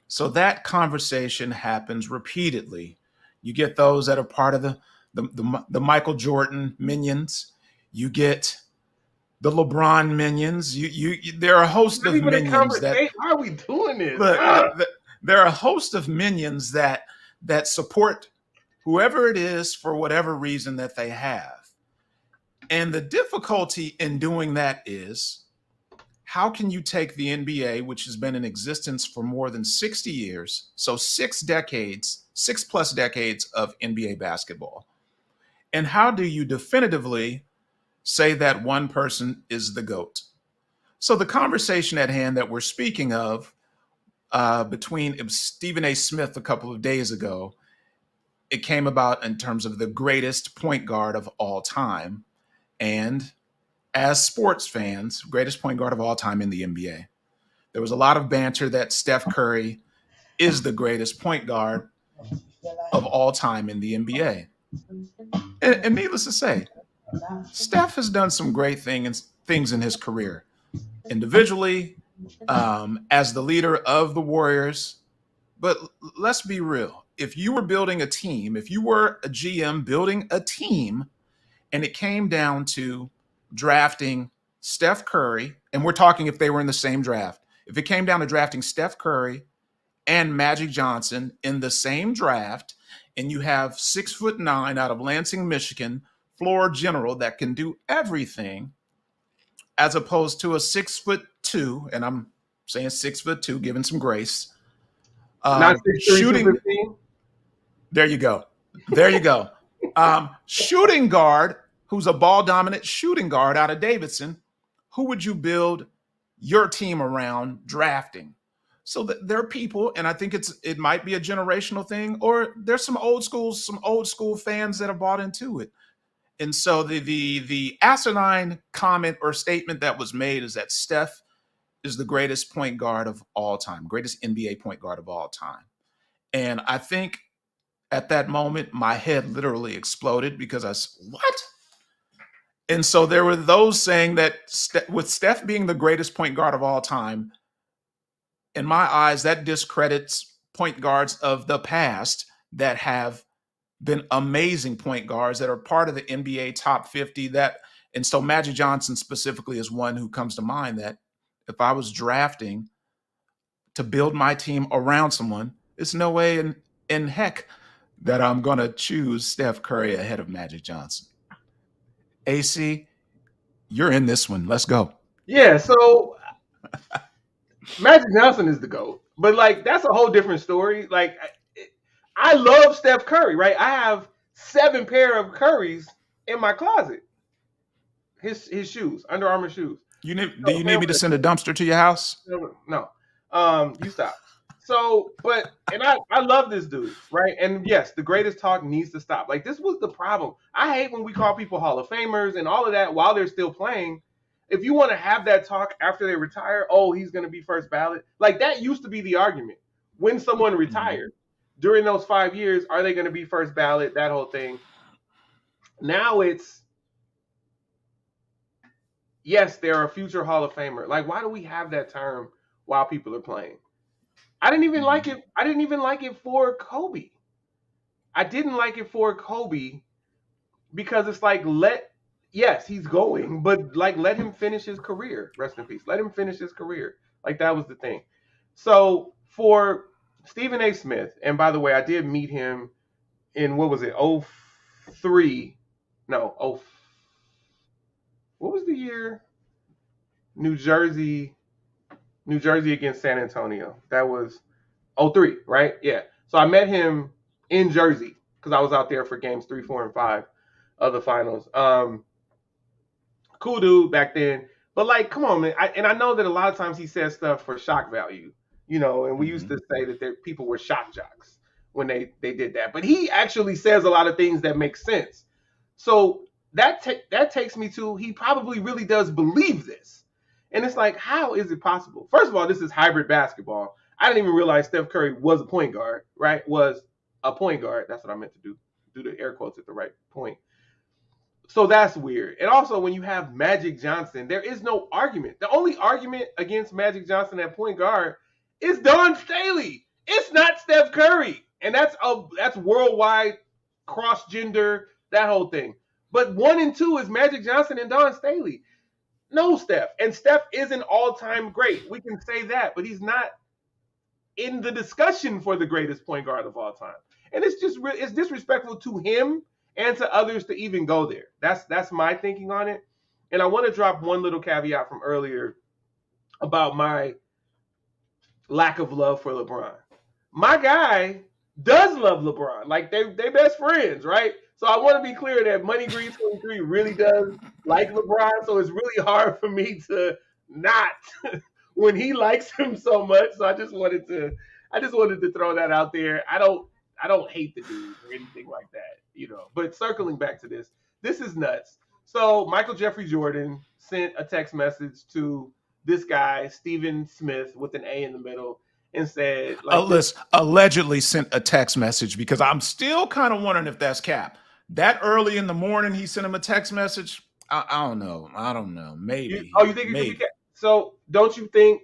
So that conversation happens repeatedly. You get those that are part of the Michael Jordan minions. You get the LeBron minions. There are a host of minions that. Why are we doing this? Look, there are a host of minions that support whoever it is for whatever reason that they have. And the difficulty in doing that is, how can you take the NBA, which has been in existence for more than 60 years, so 6 plus decades of NBA basketball, and how do you definitively say that one person is the GOAT? So the conversation at hand that we're speaking of between Stephen A. Smith a couple of days ago, it came about in terms of the greatest point guard of all time. And as sports fans, greatest point guard of all time in the NBA. There was a lot of banter that Steph Curry is the greatest point guard of all time in the NBA. And needless to say, Steph has done some great things in his career. Individually, as the leader of the Warriors. But let's be real. If you were building a team, if you were a GM building a team, and it came down to drafting Steph Curry, and we're talking if they were in the same draft, If it came down to drafting Steph Curry and Magic Johnson in the same draft, and you have 6'9" out of Lansing, Michigan, floor general that can do everything, as opposed to a 6'2", and I'm saying 6'2", given some grace, Not 6'3", shooting. 215? There you go. There you go. Shooting guard, who's a ball dominant shooting guard out of Davidson. Who would you build your team around drafting? So there are people, and I think it might be a generational thing, or there's some old school fans that have bought into it. And so the asinine comment or statement that was made is that Steph is the greatest point guard of all time, greatest NBA point guard of all time. And I think at that moment, my head literally exploded because I said, what? And so there were those saying that with Steph being the greatest point guard of all time, in my eyes, that discredits point guards of the past that have been amazing point guards that are part of the NBA top 50. And so Magic Johnson specifically is one who comes to mind that if I was drafting to build my team around someone, it's no way in heck that I'm going to choose Steph Curry ahead of Magic Johnson. AC, you're in this one. Let's go. Yeah, so Magic Johnson is the GOAT. But, like, that's a whole different story. Like, I love Steph Curry, right? I have 7 pair of Currys in my closet. His shoes, Under Armour shoes. Do you need me to send a dumpster to your house? No. You stop. So, and I love this dude, right? And yes, the greatest talk needs to stop. Like, this was the problem. I hate when we call people Hall of Famers and all of that while they're still playing. If you want to have that talk after they retire, oh, he's going to be first ballot. Like, that used to be the argument. When someone retired, during those 5 years, are they going to be first ballot? That whole thing. Now it's, yes, they're a future Hall of Famer. Like, why do we have that term while people are playing? I didn't even like it. I didn't even like it for Kobe. I didn't like it for Kobe because it's like, yes, he's going, but like, let him finish his career. Rest in peace. Let him finish his career. Like, that was the thing. So for Stephen A. Smith, and by the way, I did meet him in, what was it, 03? No, what was the year? New Jersey against San Antonio. That was 03, right? Yeah. So I met him in Jersey because I was out there for games 3, 4, and 5 of the finals. Cool dude back then. But, like, come on, man. I know that a lot of times he says stuff for shock value, and we used to say that people were shock jocks when they did that. But he actually says a lot of things that make sense. So that takes me to, he probably really does believe this. And it's like, how is it possible? First of all, this is hybrid basketball. I didn't even realize Steph Curry was a point guard, right? Was a point guard. That's what I meant to do. Do the air quotes at the right point. So that's weird. And also, when you have Magic Johnson, there is no argument. The only argument against Magic Johnson at point guard is Don Staley. It's not Steph Curry. And that's worldwide, cross-gender, that whole thing. But 1 and 2 is Magic Johnson and Don Staley. No Steph. And Steph is an all-time great. We can say that, but he's not in the discussion for the greatest point guard of all time. And it's disrespectful to him and to others to even go there. That's my thinking on it. And I want to drop one little caveat from earlier about my lack of love for LeBron. My guy does love LeBron. Like, they best friends, right? So I want to be clear that Money Green 23 really does like LeBron. So it's really hard for me to not when he likes him so much. So I just wanted to throw that out there. I don't hate the dude or anything like that, But circling back to this is nuts. So Michael Jeffrey Jordan sent a text message to this guy, Stephen Smith, with an A in the middle, and said, allegedly sent a text message, because I'm still kind of wondering if that's cap. That early in the morning, he sent him a text message. I don't know. Maybe. You think it could be cap? So don't you think?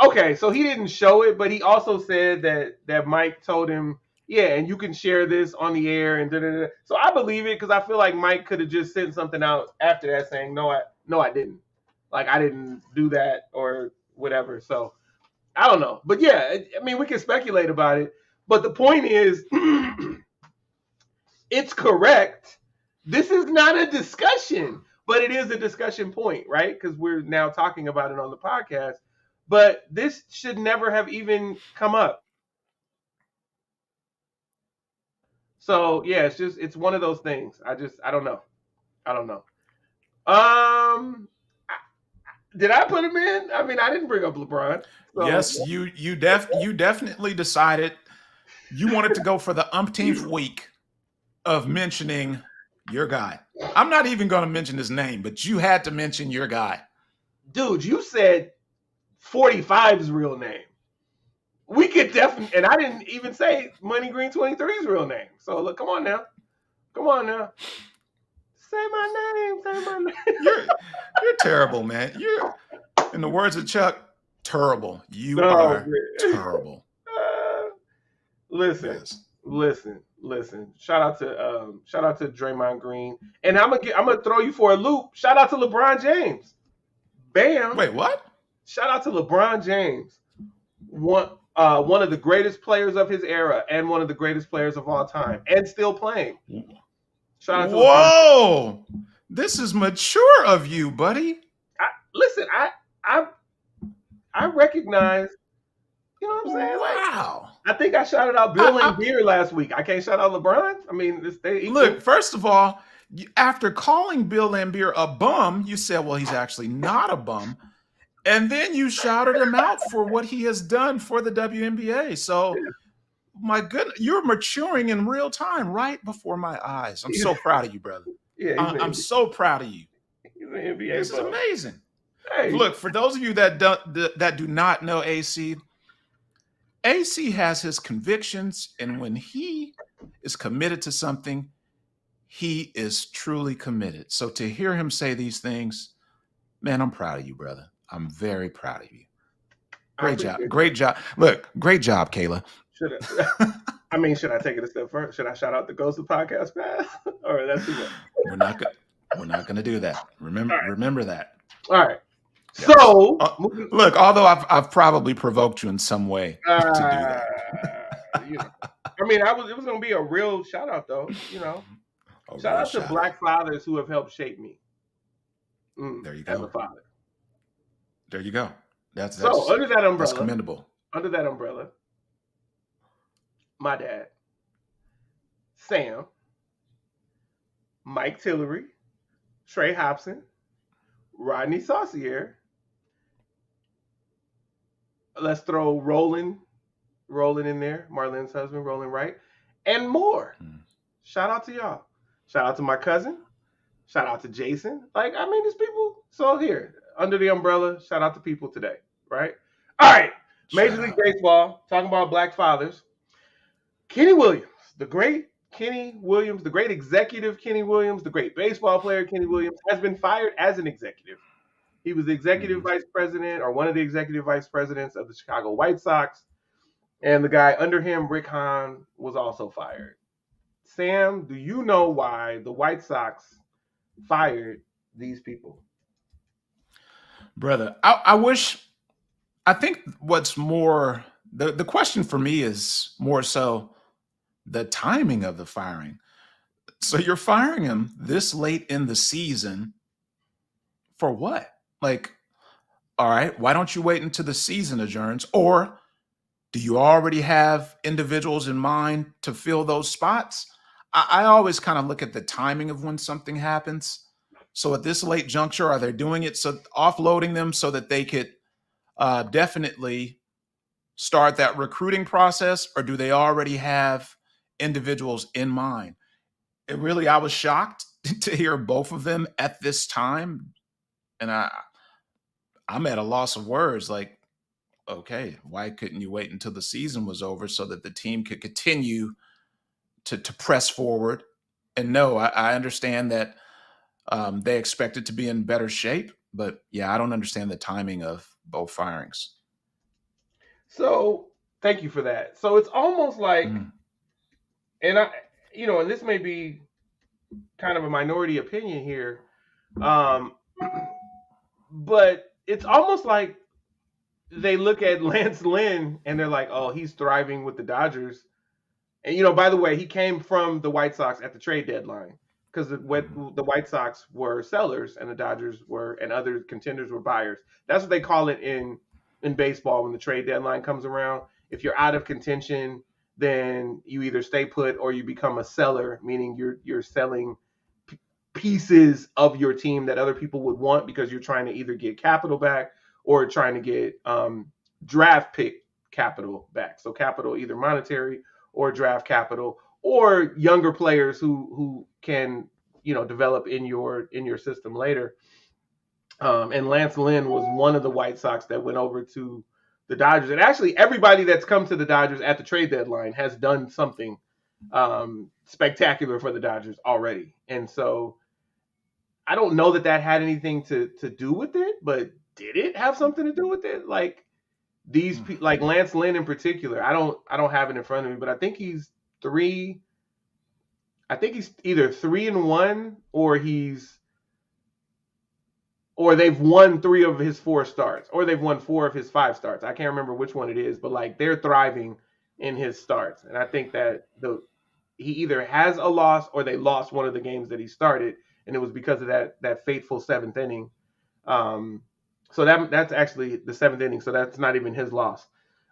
Okay, so he didn't show it, but he also said that Mike told him, yeah, and you can share this on the air and da-da-da. So I believe it, because I feel like Mike could have just sent something out after that saying, no, I didn't. Like, I didn't do that or whatever. So I don't know. But yeah, I mean, we can speculate about it. But the point is, it's correct. This is not a discussion, but it is a discussion point, right? Because we're now talking about it on the podcast. But this should never have even come up. So yeah, it's one of those things. I don't know. I don't know. Did I put him in? I mean, I didn't bring up LeBron. So Yes, you definitely decided you wanted to go for the umpteenth week of mentioning your guy. I'm not even going to mention his name, but you had to mention your guy. dude, you said 45's real name. We could definitely, and I didn't even say Money Green 23's real name. So look, come on now. Say my name. Say my name. You're terrible, man. You're, in the words of Chuck, terrible. You No, are man. terrible. Listen. Yes. Listen. Shout out to Draymond Green, and I'm gonna throw you for a loop. Shout out to LeBron James. Bam. Wait, what? Shout out to LeBron James, one of the greatest players of his era, and one of the greatest players of all time, and still playing. Shout out to Whoa, this is mature of you, buddy. Listen, I recognize. You know what I'm saying? Wow. Like, I think I shouted out Bill Laimbeer last week. I can't shout out LeBron. I mean, look. First of all, after calling Bill Laimbeer a bum, you said, "Well, he's actually not a bum," and then you shouted him out for what he has done for the WNBA. So, my goodness, you're maturing in real time, right before my eyes. I'm so proud of you, brother. Yeah, I'm so proud of you. He's an NBA This is bum. amazing. Hey. Look, for those of you that do not know AC has his convictions, and when he is committed to something, he is truly committed. So to hear him say these things, man, I'm proud of you, brother. I'm very proud of you. Great job. Look, great job, Kayla. Should I take it a step further? Should I shout out the Ghost of Podcast Pass? Or that's too much? We're not gonna do that. Remember that. All right. Yes. So look, although I've probably provoked you in some way to do that. You know, I mean, it was gonna be a real shout out though. You know, shout out to Black fathers who have helped shape me. There you go. As a father. There you go. That's so under that umbrella. That's commendable. Under that umbrella, my dad, Sam, Mike Tillery, Trey Hobson, Rodney Saucier. Let's throw Roland in there, Marlene's husband, Roland Wright, and more. Shout out to y'all. Shout out to my cousin. Shout out to Jason. Like, I mean, there's people. So here, under the umbrella, shout out to people today, right? All right. Major League Baseball, talking about Black fathers. Kenny Williams, the great Kenny Williams, the great executive Kenny Williams, the great baseball player Kenny Williams, has been fired as an executive. He was the executive vice president, or one of the executive vice presidents of the Chicago White Sox. And the guy under him, Rick Hahn, was also fired. Sam, do you know why the White Sox fired these people? Brother, I think what's more, the question for me is more so the timing of the firing. So you're firing him this late in the season for what? Like, all right, why don't you wait until the season adjourns? Or do you already have individuals in mind to fill those spots? I always kind of look at the timing of when something happens. So at this late juncture, are they doing it so offloading them so that they could definitely start that recruiting process, or do they already have individuals in mind? I was shocked to hear both of them at this time. And I'm at a loss of words. Like, okay, why couldn't you wait until the season was over so that the team could continue to press forward? And no, I understand that they expect it to be in better shape, but yeah, I don't understand the timing of both firings. So thank you for that. So it's almost like, and this may be kind of a minority opinion here, but it's almost like they look at Lance Lynn and they're like, oh, he's thriving with the Dodgers. And by the way, he came from the White Sox at the trade deadline because the White Sox were sellers and the Dodgers were and other contenders were buyers. That's what they call it in baseball when the trade deadline comes around. If you're out of contention, then you either stay put or you become a seller, meaning you're selling pieces of your team that other people would want because you're trying to either get capital back or trying to get draft pick capital back. So capital either monetary or draft capital or younger players who can develop in your system later. And Lance Lynn was one of the White Sox that went over to the Dodgers. And actually, everybody that's come to the Dodgers at the trade deadline has done something spectacular for the Dodgers already. And so I don't know that had anything to do with it, but did it have something to do with it? Like these like Lance Lynn in particular, I don't have it in front of me, but I think he's either 3-1 or they've won 3 of his 4 starts, or they've won 4 of his 5 starts. I can't remember which one it is, but like they're thriving in his starts. And I think that he either has a loss or they lost one of the games that he started, and it was because of that fateful 7th inning. So that's actually the 7th inning, so that's not even his loss.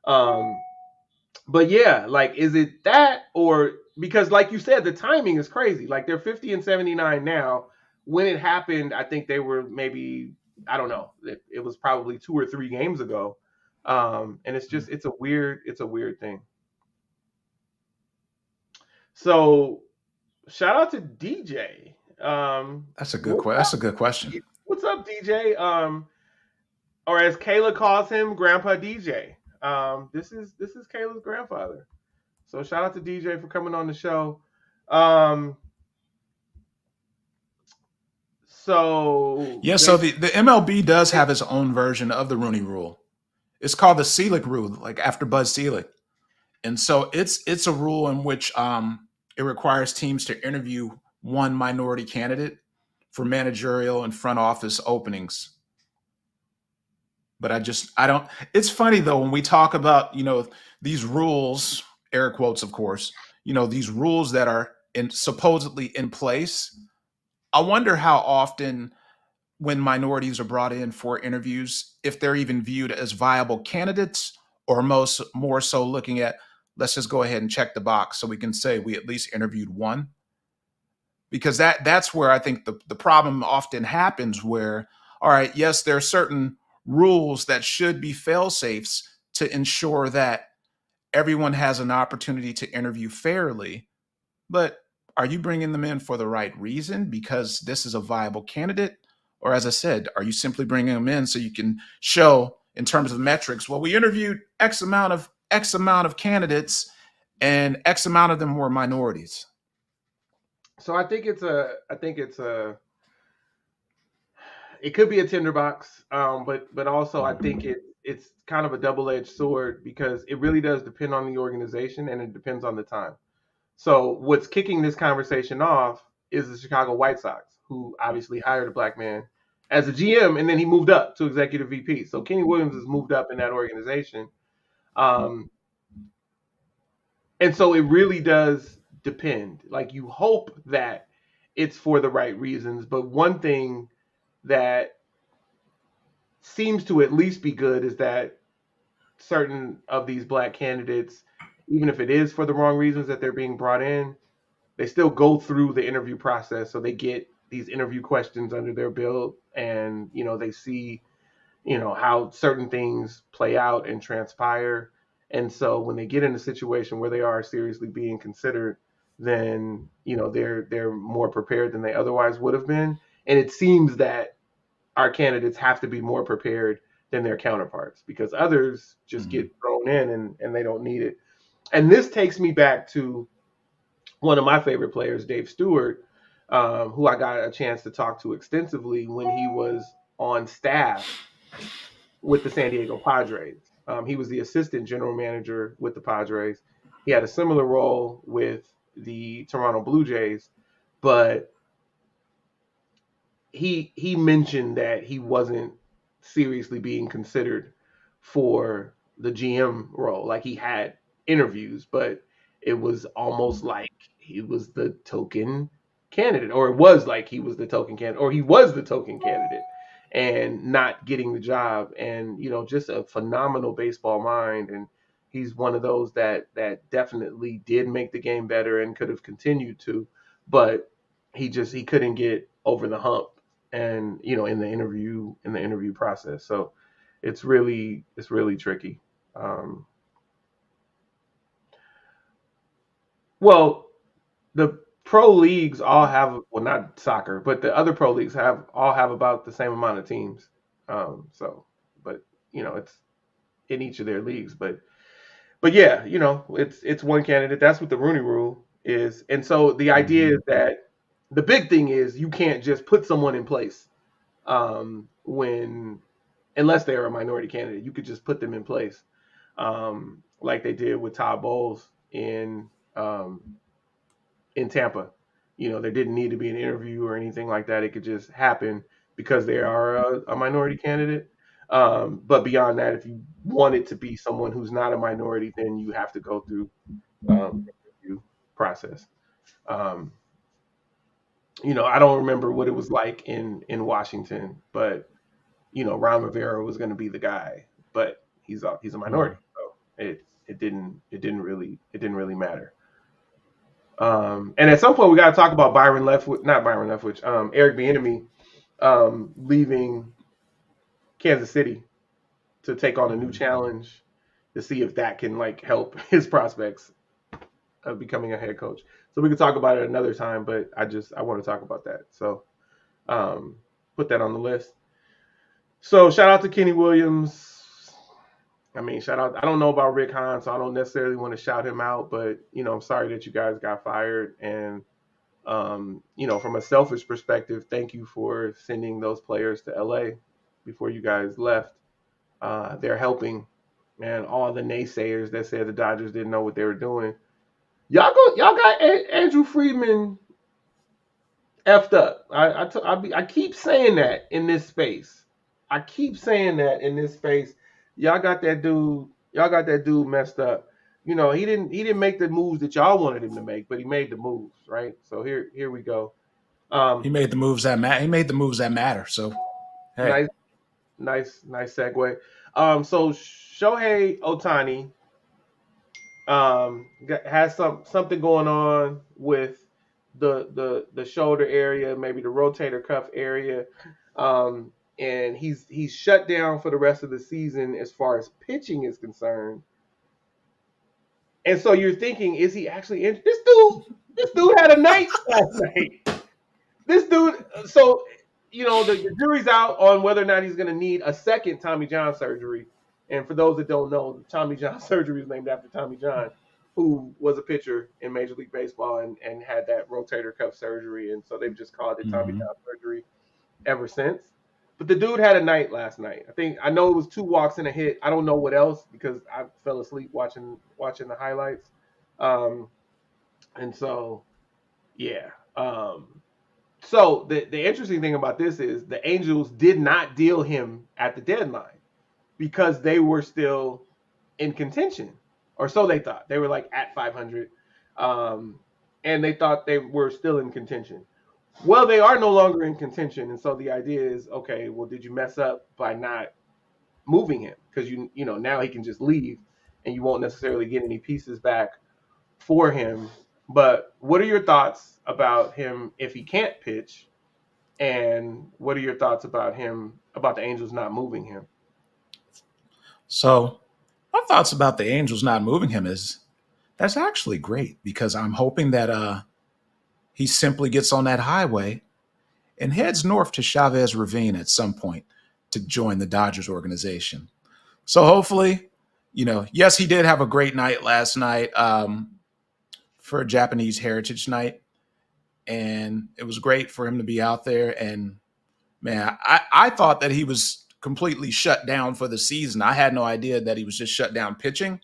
But yeah, like, is it that, or because like you said, the timing is crazy. Like they're 50 and 79 now. When it happened, I think they were maybe, I don't know, it was probably 2 or 3 games ago. And it's a weird thing. So shout out to DJ. That's a good question. What's up, DJ? Or as Kayla calls him, Grandpa DJ. This is Kayla's grandfather. So shout out to DJ for coming on the show. So the MLB does have its own version of the Rooney Rule. It's called the Selig Rule, like after Bud Selig. And so it's a rule in which it requires teams to interview one minority candidate for managerial and front office openings. But I don't. It's funny though when we talk about these rules, air quotes, of course, these rules that are supposedly in place. I wonder how often when minorities are brought in for interviews, if they're even viewed as viable candidates or more so looking at, let's just go ahead and check the box so we can say we at least interviewed one. Because that's where I think the problem often happens where, all right, yes, there are certain rules that should be fail-safes to ensure that everyone has an opportunity to interview fairly, but are you bringing them in for the right reason because this is a viable candidate? Or as I said, are you simply bringing them in so you can show in terms of metrics, well, we interviewed X amount of candidates and X amount of them were minorities? So I think it could be a tinderbox, but also I think it's kind of a double-edged sword because it really does depend on the organization and it depends on the time. So what's kicking this conversation off is the Chicago White Sox, who obviously hired a black man as a GM, and then he moved up to executive VP. So Kenny Williams has moved up in that organization. And so it really does depend. Like you hope that it's for the right reasons, but one thing that seems to at least be good is that certain of these black candidates, even if it is for the wrong reasons that they're being brought in, they still go through the interview process. So they get these interview questions under their belt and, they see, how certain things play out and transpire. And so when they get in a situation where they are seriously being considered, then, they're more prepared than they otherwise would have been. And it seems that our candidates have to be more prepared than their counterparts because others just get thrown in and they don't need it. And this takes me back to one of my favorite players, Dave Stewart, who I got a chance to talk to extensively when he was on staff with the San Diego Padres. He was the assistant general manager with the Padres. He had a similar role with the Toronto Blue Jays, but he mentioned that he wasn't seriously being considered for the GM role. Like he had interviews, but it was almost like he was the token candidate, or it was like he was the token candidate, or he was the token candidate and not getting the job. And just a phenomenal baseball mind, and he's one of those that definitely did make the game better and could have continued to, but he couldn't get over the hump, and in the interview process. So it's really tricky. Um, well, the pro leagues all have, well, not soccer, but the other pro leagues all have about the same amount of teams. So, but it's in each of their leagues. But yeah, it's one candidate. That's what the Rooney Rule is, and so the idea is that the big thing is you can't just put someone in place when unless they're a minority candidate. You could just put them in place, like they did with Todd Bowles in Tampa. There didn't need to be an interview or anything like that. It could just happen because they are a minority candidate. But beyond that, if you want it to be someone who's not a minority, then you have to go through the interview process. Um, I don't remember what it was like in Washington, but Ron Rivera was going to be the guy, but he's a minority, so it didn't really matter. And at some point, we got to talk about not Byron Leftwich, Eric Bieniemy leaving Kansas City to take on a new challenge to see if that can like help his prospects of becoming a head coach. So we could talk about it another time, but I want to talk about that. So put that on the list. So shout out to Kenny Williams. I mean, shout out. I don't know about Rick Hahn, so I don't necessarily want to shout him out, but I'm sorry that you guys got fired. And from a selfish perspective, thank you for sending those players to LA before you guys left. They're helping, man. All the naysayers that said the Dodgers didn't know what they were doing. Y'all got Andrew Friedman effed up. I keep saying that in this space. I keep saying that in this space. Y'all got that dude. Y'all got that dude messed up. He didn't make the moves that y'all wanted him to make, but he made the moves, right? So here we go. He made the moves that matter. He made the moves that matter. So hey, nice segue. So Shohei Ohtani has something going on with the shoulder area, maybe the rotator cuff area, and he's shut down for the rest of the season as far as pitching is concerned. And so you're thinking, is he actually injured? This dude had a night last night. This dude, so the jury's out on whether or not he's going to need a second Tommy John surgery. And for those that don't know, Tommy John surgery is named after Tommy John, who was a pitcher in Major League Baseball and had that rotator cuff surgery. And so they've just called it Tommy John surgery ever since. But the dude had a night last night. I know it was 2 walks and a hit. I don't know what else because I fell asleep watching the highlights. And so, yeah. So the interesting thing about this is the Angels did not deal him at the deadline because they were still in contention, or so they thought. They were like at 500, and they thought they were still in contention. Well, they are no longer in contention, and so the idea is, okay, well, did you mess up by not moving him? Because now he can just leave, and you won't necessarily get any pieces back for him. But what are your thoughts about him if he can't pitch? And what are your thoughts about the Angels not moving him? so my thoughts about the Angels not moving him is that's actually great because I'm hoping that he simply gets on that highway and heads north to Chavez Ravine at some point to join the Dodgers organization. So hopefully, yes, he did have a great night last night for a Japanese Heritage Night. And it was great for him to be out there. And man, I thought that he was completely shut down for the season. I had no idea that he was just shut down pitching.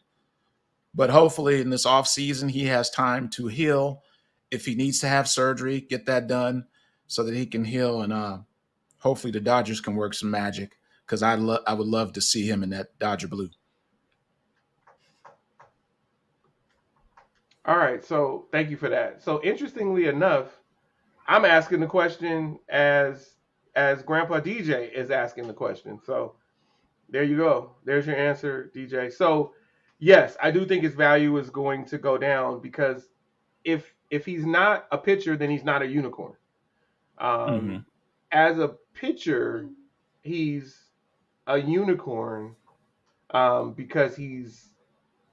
But hopefully in this offseason, he has time to heal. If he needs to have surgery, get that done so that he can heal. And hopefully the Dodgers can work some magic. because I would love to see him in that Dodger blue. All right, so thank you for that. So interestingly enough, I'm asking the question as Grandpa DJ is asking the question. So there you go. There's your answer, DJ. So yes, I do think his value is going to go down because if he's not a pitcher, then he's not a unicorn. Um, as a pitcher, he's a unicorn because he's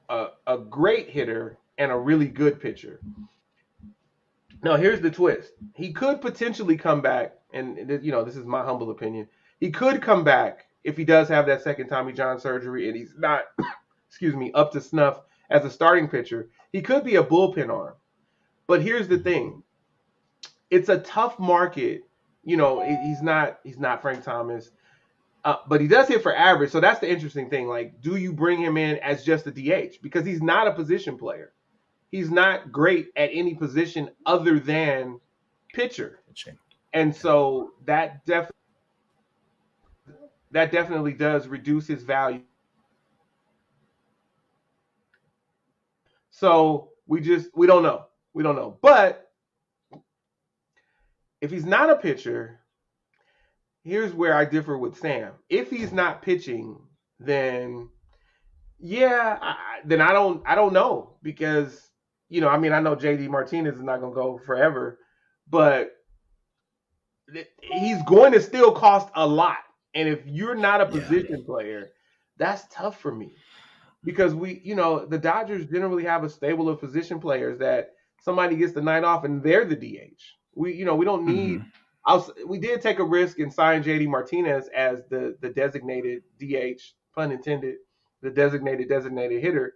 a great hitter and a really good pitcher. Now, here's the twist. He could potentially come back, and this is my humble opinion. He could come back if he does have that second Tommy John surgery and he's not, excuse me, up to snuff as a starting pitcher. He could be a bullpen arm. But here's the thing. It's a tough market. He's not Frank Thomas, but he does hit for average. So that's the interesting thing. Like, do you bring him in as just a DH? Because he's not a position player. He's not great at any position other than pitcher. And so that definitely does reduce his value. So we don't know. We don't know. But if he's not a pitcher, here's where I differ with Sam. If he's not pitching, then then I don't know because I know JD Martinez is not going to go forever, but he's going to still cost a lot. And if you're not a position player, that's tough for me because the Dodgers generally have a stable of position players that somebody gets the night off and they're the DH. We don't need. We did take a risk and sign JD Martinez as the designated DH, pun intended, the designated hitter,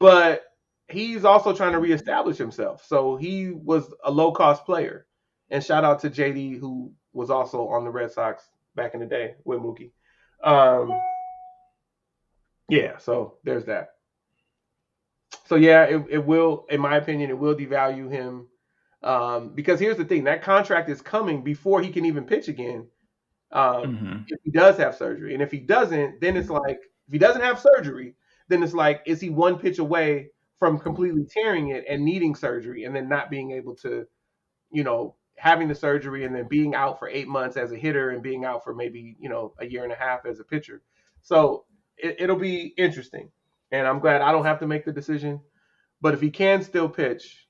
but he's also trying to reestablish himself. So he was a low-cost player. And shout out to JD, who was also on the Red Sox back in the day with Mookie. So there's that. So it will, in my opinion, it will devalue him. Because here's the thing, that contract is coming before he can even pitch again. If he does have surgery. And if he doesn't, then it's like, if he doesn't have surgery, then it's like, is he one pitch away from completely tearing it and needing surgery and then not being able to, having the surgery and then being out for 8 months as a hitter and being out for maybe, a year and a half as a pitcher. So it'll be interesting. And I'm glad I don't have to make the decision. But if he can still pitch,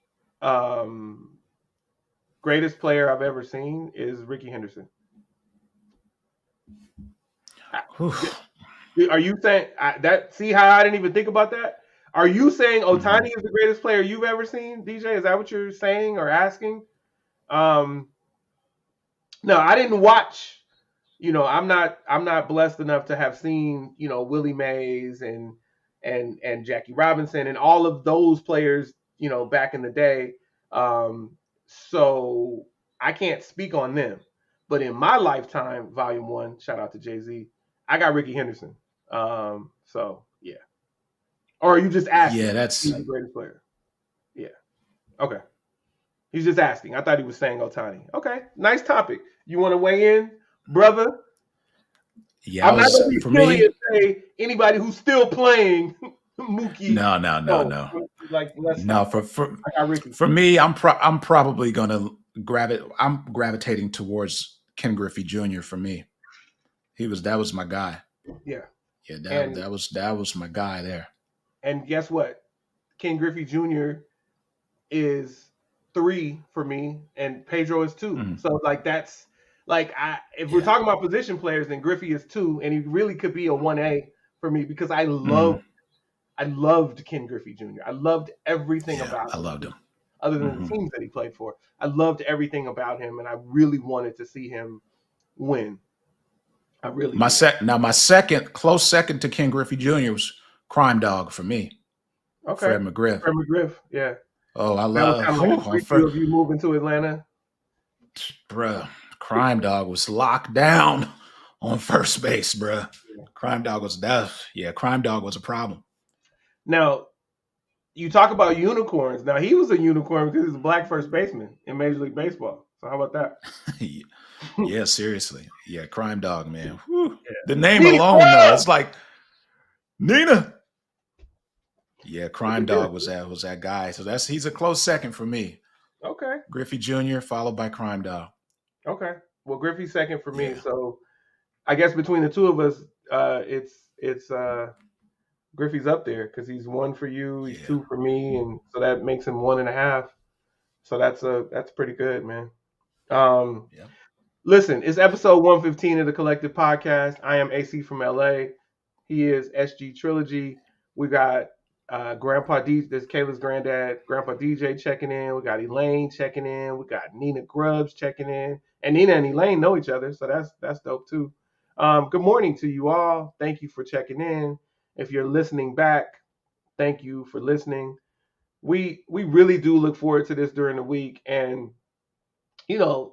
greatest player I've ever seen is Ricky Henderson. Are you saying that? See how I didn't even think about that? Are you saying Ohtani is the greatest player you've ever seen, DJ? Is that what you're saying or asking? No, I didn't watch. I'm not blessed enough to have seen Willie Mays and Jackie Robinson and all of those players back in the day. So I can't speak on them. But in my lifetime, Volume 1, shout out to Jay-Z, I got Ricky Henderson. So yeah. Or are you just asking? Yeah, that's he's the greatest player. Yeah. Okay. He's just asking. I thought he was saying Ohtani. Okay. Nice topic. You want to weigh in, brother? Yeah, I'm not going to be silly and say anybody who's still playing Mookie. No. Like for me, I'm probably going to I'm gravitating towards Ken Griffey Jr. For me. That was my guy. Yeah. Yeah, that was my guy there. And guess what? Ken Griffey Jr. is 3 for me, and Pedro is 2. So that's if we're talking about position players, then Griffey is 2, and he really could be a 1A for me because I loved Ken Griffey Jr. I loved everything about him. I loved him. Other than the teams that he played for, I loved everything about him, and I really wanted to see him win. I really. My second close second to Ken Griffey Jr. was Crime Dog for me. Okay. Fred McGriff. Fred McGriff, yeah. Oh, I love you moving to Atlanta. Bruh, Crime Dog was locked down on first base, bruh. Yeah. Crime Dog was Crime Dog was a problem. Now, you talk about unicorns. Now, he was a unicorn because he's a black first baseman in Major League Baseball. So how about that? Yeah, seriously. Yeah, Crime Dog, man. Whew. Yeah. The name Nina, alone, though, yeah! it's like Nina. Yeah, Look Crime at this. Dog was that guy. So he's a close second for me. Okay. Griffey Jr. followed by Crime Dog. Okay. Well, Griffey's second for me. Yeah, So I guess between the two of us, it's Griffey's up there because he's one for you, he's yeah, two for me, and so that makes him 1.5. So that's pretty good, man. Um, yeah. Listen, it's episode 115 of the Collective Podcast. I am AC from LA. He is SG Trilogy. We got Grandpa D. This is Kayla's granddad, Grandpa DJ checking in. We got Elaine checking in. We got Nina Grubbs checking in, and Nina and Elaine know each other, so that's dope too. Good morning to you all. Thank you for checking in. If you're listening back, thank you for listening. We really do look forward to this during the week, and you know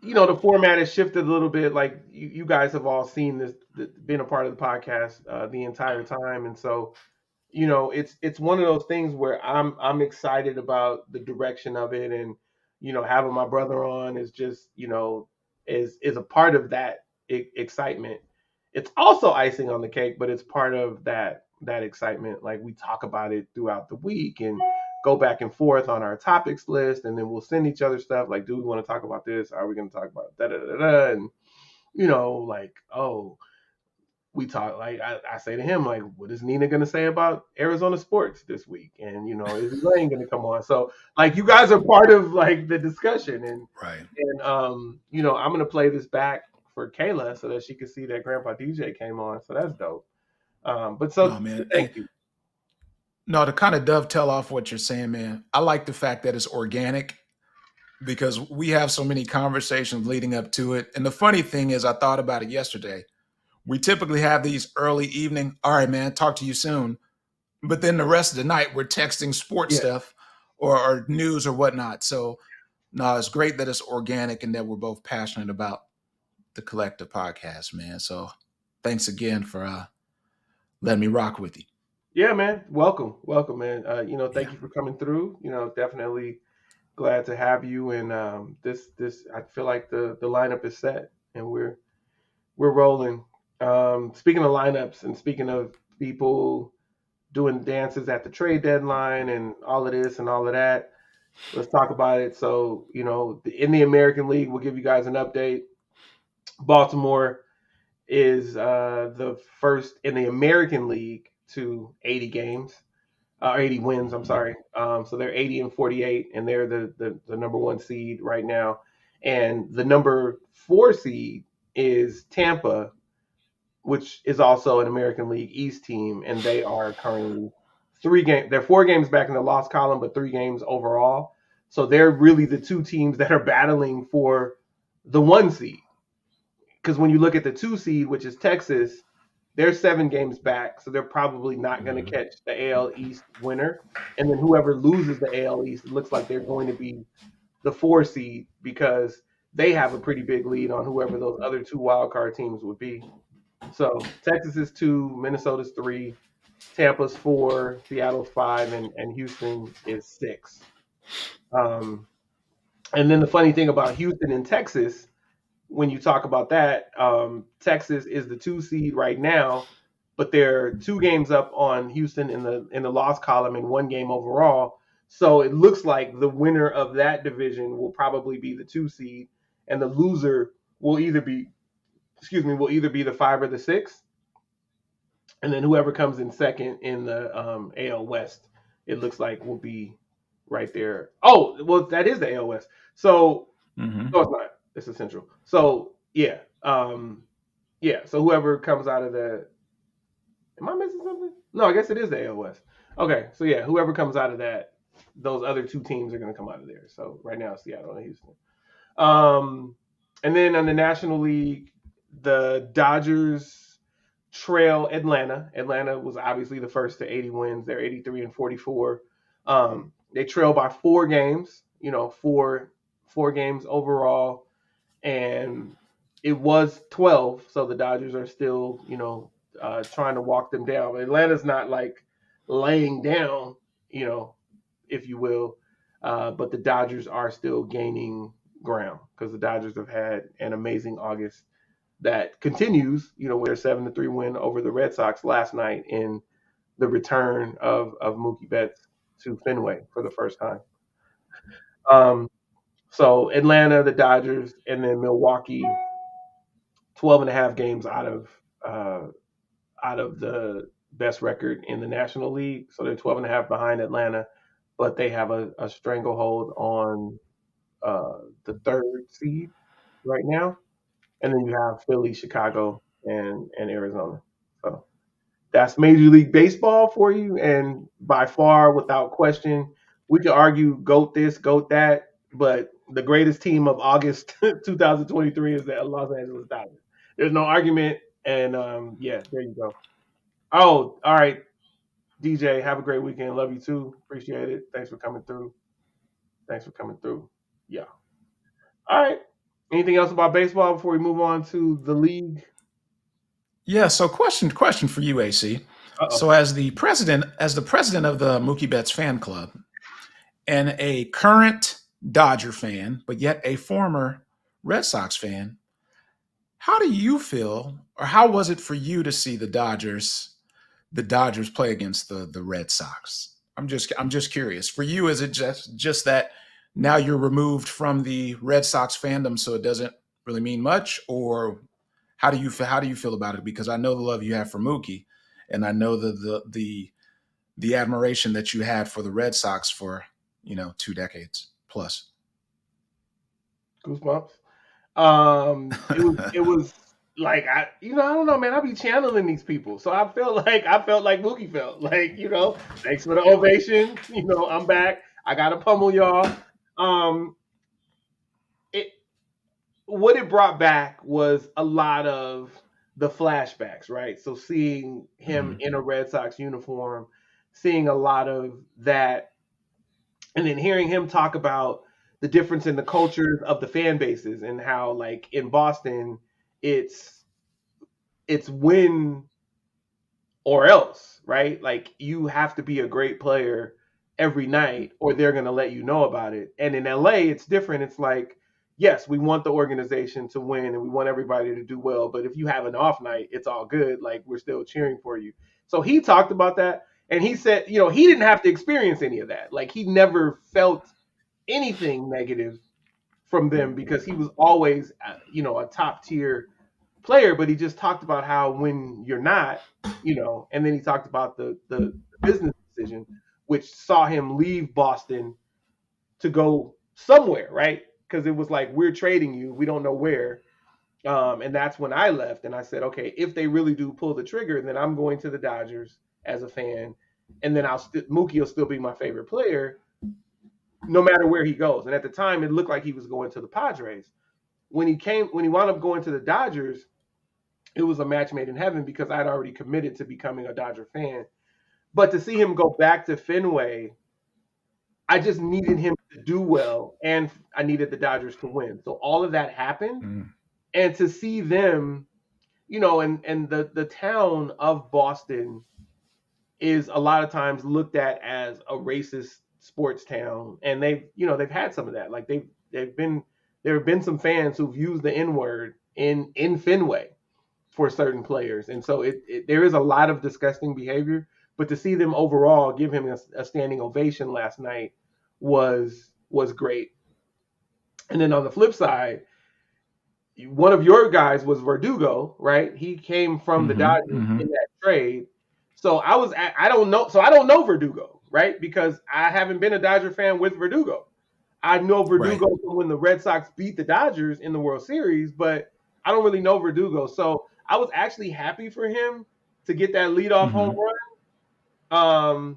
the format has shifted a little bit. Like you guys have all seen this, been a part of the podcast the entire time, and so it's one of those things where I'm excited about the direction of it, and having my brother on is just is a part of that excitement. It's also icing on the cake, but it's part of that excitement. Like we talk about it throughout the week and go back and forth on our topics list, and then we'll send each other stuff like, do we want to talk about this? Are we going to talk about da da da da? And like, oh, we talk, like I say to him, like, what is Nina gonna say about Arizona sports this week? And is Elaine gonna come on? So like you guys are part of like the discussion, and Right. I'm gonna play this back for Kayla so that she can see that Grandpa DJ came on. So that's dope. But No, so man. thank you. No, to kind of dovetail off what you're saying, man, I like the fact that it's organic because we have so many conversations leading up to it. And the funny thing is, I thought about it yesterday. We typically have these early evening, all right, man, talk to you soon. But then the rest of the night, we're texting sports Yeah. stuff or news or whatnot. So, no, it's great that it's organic and that we're both passionate about the Collective Podcast, man. So, thanks again for letting me rock with you. Yeah, man. Welcome, man. Thank Yeah. you for coming through. Definitely glad to have you. And this I feel like the lineup is set, and we're rolling. Speaking of lineups and speaking of people doing dances at the trade deadline and all of this and all of that, let's talk about it. So, in the American League, we'll give you guys an update. Baltimore is the first in the American League to 80 games, 80 wins. I'm sorry. So they're 80-48, and they're the number one seed right now. And the number 4 seed is Tampa, which is also an American League East team, and they are currently 3 games. They're 4 games back in the loss column, but 3 games overall. So they're really the 2 teams that are battling for the 1 seed. Because when you look at the 2 seed, which is Texas, they're 7 games back, so they're probably not going to catch the AL East winner. And then whoever loses the AL East, it looks like they're going to be the 4 seed because they have a pretty big lead on whoever those other 2 wild card teams would be. So Texas is 2, Minnesota's 3, Tampa's 4, Seattle's 5, and Houston is 6. And then the funny thing about Houston and Texas, when you talk about that, Texas is the 2 seed right now, but they're 2 games up on Houston in the loss column and 1 game overall. So it looks like the winner of that division will probably be the 2 seed, and the loser will either be the 5 or the 6. And then whoever comes in second in the AL West, it looks like will be right there. Oh, well, that is the AL West. So no, it's not. It's the Central. So yeah, So whoever comes out of the, am I missing something? No, I guess it is the AL West. Okay, so yeah, whoever comes out of that, those other 2 teams are going to come out of there. So right now, Seattle and Houston. And then on the National League, the Dodgers trail Atlanta. Atlanta was obviously the first to 80 wins. They're 83-44. They trail by 4 games. Four games overall, and it was 12. So the Dodgers are still, trying to walk them down. Atlanta's not like laying down, if you will. But the Dodgers are still gaining ground because the Dodgers have had an amazing August. that continues, with their 7-3 win over the Red Sox last night in the return of Mookie Betts to Fenway for the first time. So Atlanta, the Dodgers, and then Milwaukee, 12.5 games out of the best record in the National League. So they're 12.5 behind Atlanta, but they have a stranglehold on the third seed right now. And then you have Philly, Chicago, and Arizona. So that's Major League Baseball for you. And by far, without question, we could argue GOAT this, GOAT that, but the greatest team of August 2023 is the Los Angeles Dodgers. There's no argument. And yeah, there you go. Oh, all right. DJ, have a great weekend. Love you too. Appreciate it. Thanks for coming through. Yeah. All right. Anything else about baseball before we move on to the league? Yeah. So question for you, AC. Uh-oh. So as the president of the Mookie Betts fan club and a current Dodger fan, but yet a former Red Sox fan, how do you feel, or how was it for you to see the Dodgers play against the Red Sox? I'm just curious. For you, is it just that now you're removed from the Red Sox fandom, so it doesn't really mean much, or how do you feel about it? Because I know the love you have for Mookie, and I know the admiration that you had for the Red Sox for 2 decades plus. Goosebumps. It was like I don't know, man. I be channeling these people, so I felt like Mookie felt like, thanks for the ovation. I'm back. I gotta pummel y'all. What it brought back was a lot of the flashbacks, right? So seeing him in a Red Sox uniform, seeing a lot of that, and then hearing him talk about the difference in the cultures of the fan bases and how, like, in Boston, it's win or else, right? Like, you have to be a great player every night or they're going to let you know about it. And in LA, it's different. It's like, yes, we want the organization to win and we want everybody to do well, but if you have an off night, it's all good. Like, we're still cheering for you. So he talked about that, and he said, he didn't have to experience any of that. Like, he never felt anything negative from them because he was always, a top tier player, but he just talked about how when you're not, and then he talked about the business decision, which saw him leave Boston to go somewhere, right? Because it was like, we're trading you, we don't know where. And that's when I left, and I said, okay, if they really do pull the trigger, then I'm going to the Dodgers as a fan, and then Mookie will still be my favorite player, no matter where he goes. And at the time, it looked like he was going to the Padres. When he wound up going to the Dodgers, it was a match made in heaven because I'd already committed to becoming a Dodger fan. But to see him go back to Fenway, I just needed him to do well, and I needed the Dodgers to win. So all of that happened. And to see them, and the town of Boston is a lot of times looked at as a racist sports town. And they've had some of that. Like there have been some fans who've used the N-word in Fenway for certain players. And so there is a lot of disgusting behavior, but to see them overall give him a standing ovation last night was great. And then on the flip side, one of your guys was Verdugo, right? He came from the Dodgers in that trade. So I don't know Verdugo, right? Because I haven't been a Dodger fan with Verdugo. I know Verdugo from when the Red Sox beat the Dodgers in the World Series, but I don't really know Verdugo. So I was actually happy for him to get that leadoff home run,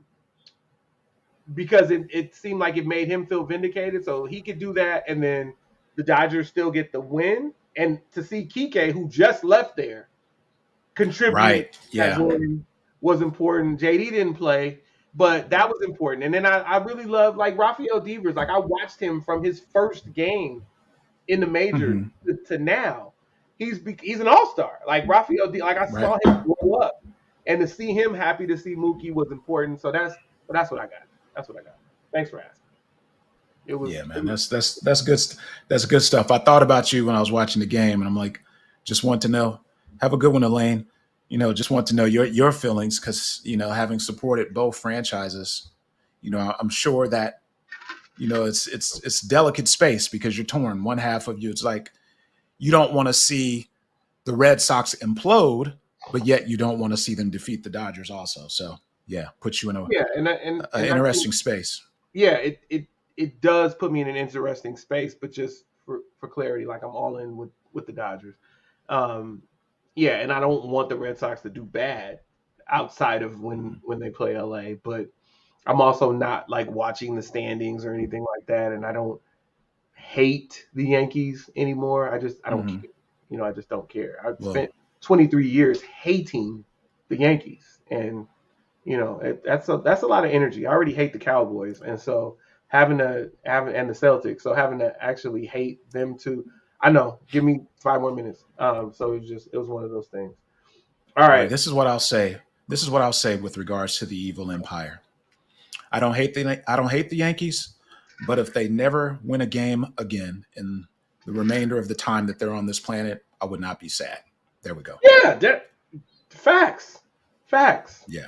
because it seemed like it made him feel vindicated. So he could do that, and then the Dodgers still get the win. And to see Kike, who just left there, contribute was important. JD didn't play, but that was important. And then I really love, like, Rafael Devers. Like, I watched him from his first game in the majors to now. He's an all-star. Like, Rafael, like, I saw him grow up, and to see him happy to see Mookie was important. So that's what I got. That's what I got. Thanks for asking. That's good. That's good stuff. I thought about you when I was watching the game, and I'm like, Just want to know. Have a good one, Elaine. Just want to know your feelings because having supported both franchises, I'm sure that it's delicate space because you're torn. One half of you, it's like you don't want to see the Red Sox implode, but yet you don't want to see them defeat the Dodgers also. So yeah, puts you in Yeah, and interesting space. Yeah, it does put me in an interesting space, but just for clarity, like I'm all in with the Dodgers. Yeah, and I don't want the Red Sox to do bad outside of when they play LA, but I'm also not like watching the standings or anything like that, and I don't hate the Yankees anymore. I don't care. I just don't care. I've spent 23 years hating the Yankees, and that's a lot of energy. I already hate the Cowboys, and so and the Celtics, so having to actually hate them too. I know. Give me 5 more minutes. So it was one of those things. All right. This is what I'll say. This is what I'll say with regards to the evil empire. I don't hate the Yankees, but if they never win a game again in the remainder of the time that they're on this planet, I would not be sad. There we go. Yeah, facts. Yeah.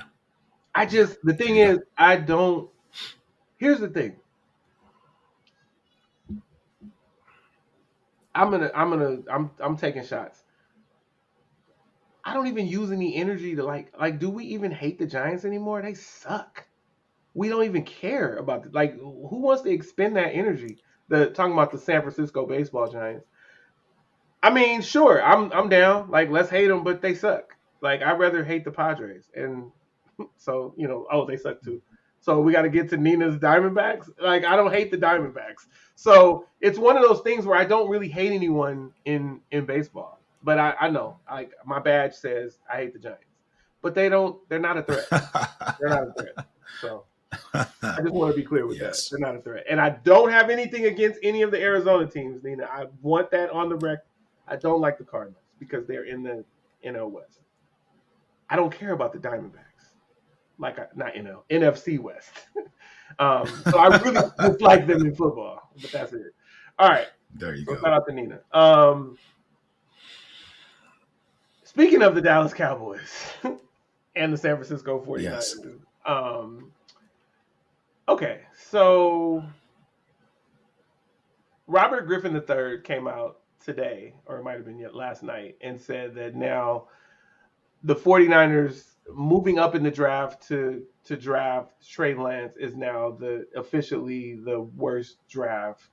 The thing is, I don't. Here's the thing. I'm taking shots. I don't even use any energy to like. Do we even hate the Giants anymore? They suck. We don't even care about who wants to expend that energy? Talking about the San Francisco baseball Giants. I mean, sure, I'm down. Like, let's hate them, but they suck. Like, I'd rather hate the Padres, and so they suck too. So we got to get to Nina's Diamondbacks. Like, I don't hate the Diamondbacks. So it's one of those things where I don't really hate anyone in baseball. But I know, like, my badge says I hate the Giants, but they're not a threat. They're not a threat. So I just want to be clear with that. They're not a threat. And I don't have anything against any of the Arizona teams, Nina. I want that on the record. I don't like the Cardinals because they're in the NL West. I don't care about the Diamondbacks. Not NL, NFC West. So I really dislike them in football, but that's it. All right. There you go. Shout out to Nina. Speaking of the Dallas Cowboys and the San Francisco 49ers. Yes. Okay, so Robert Griffin III came out today, or it might have been last night, and said that now the 49ers moving up in the draft to draft Trey Lance is now officially the worst draft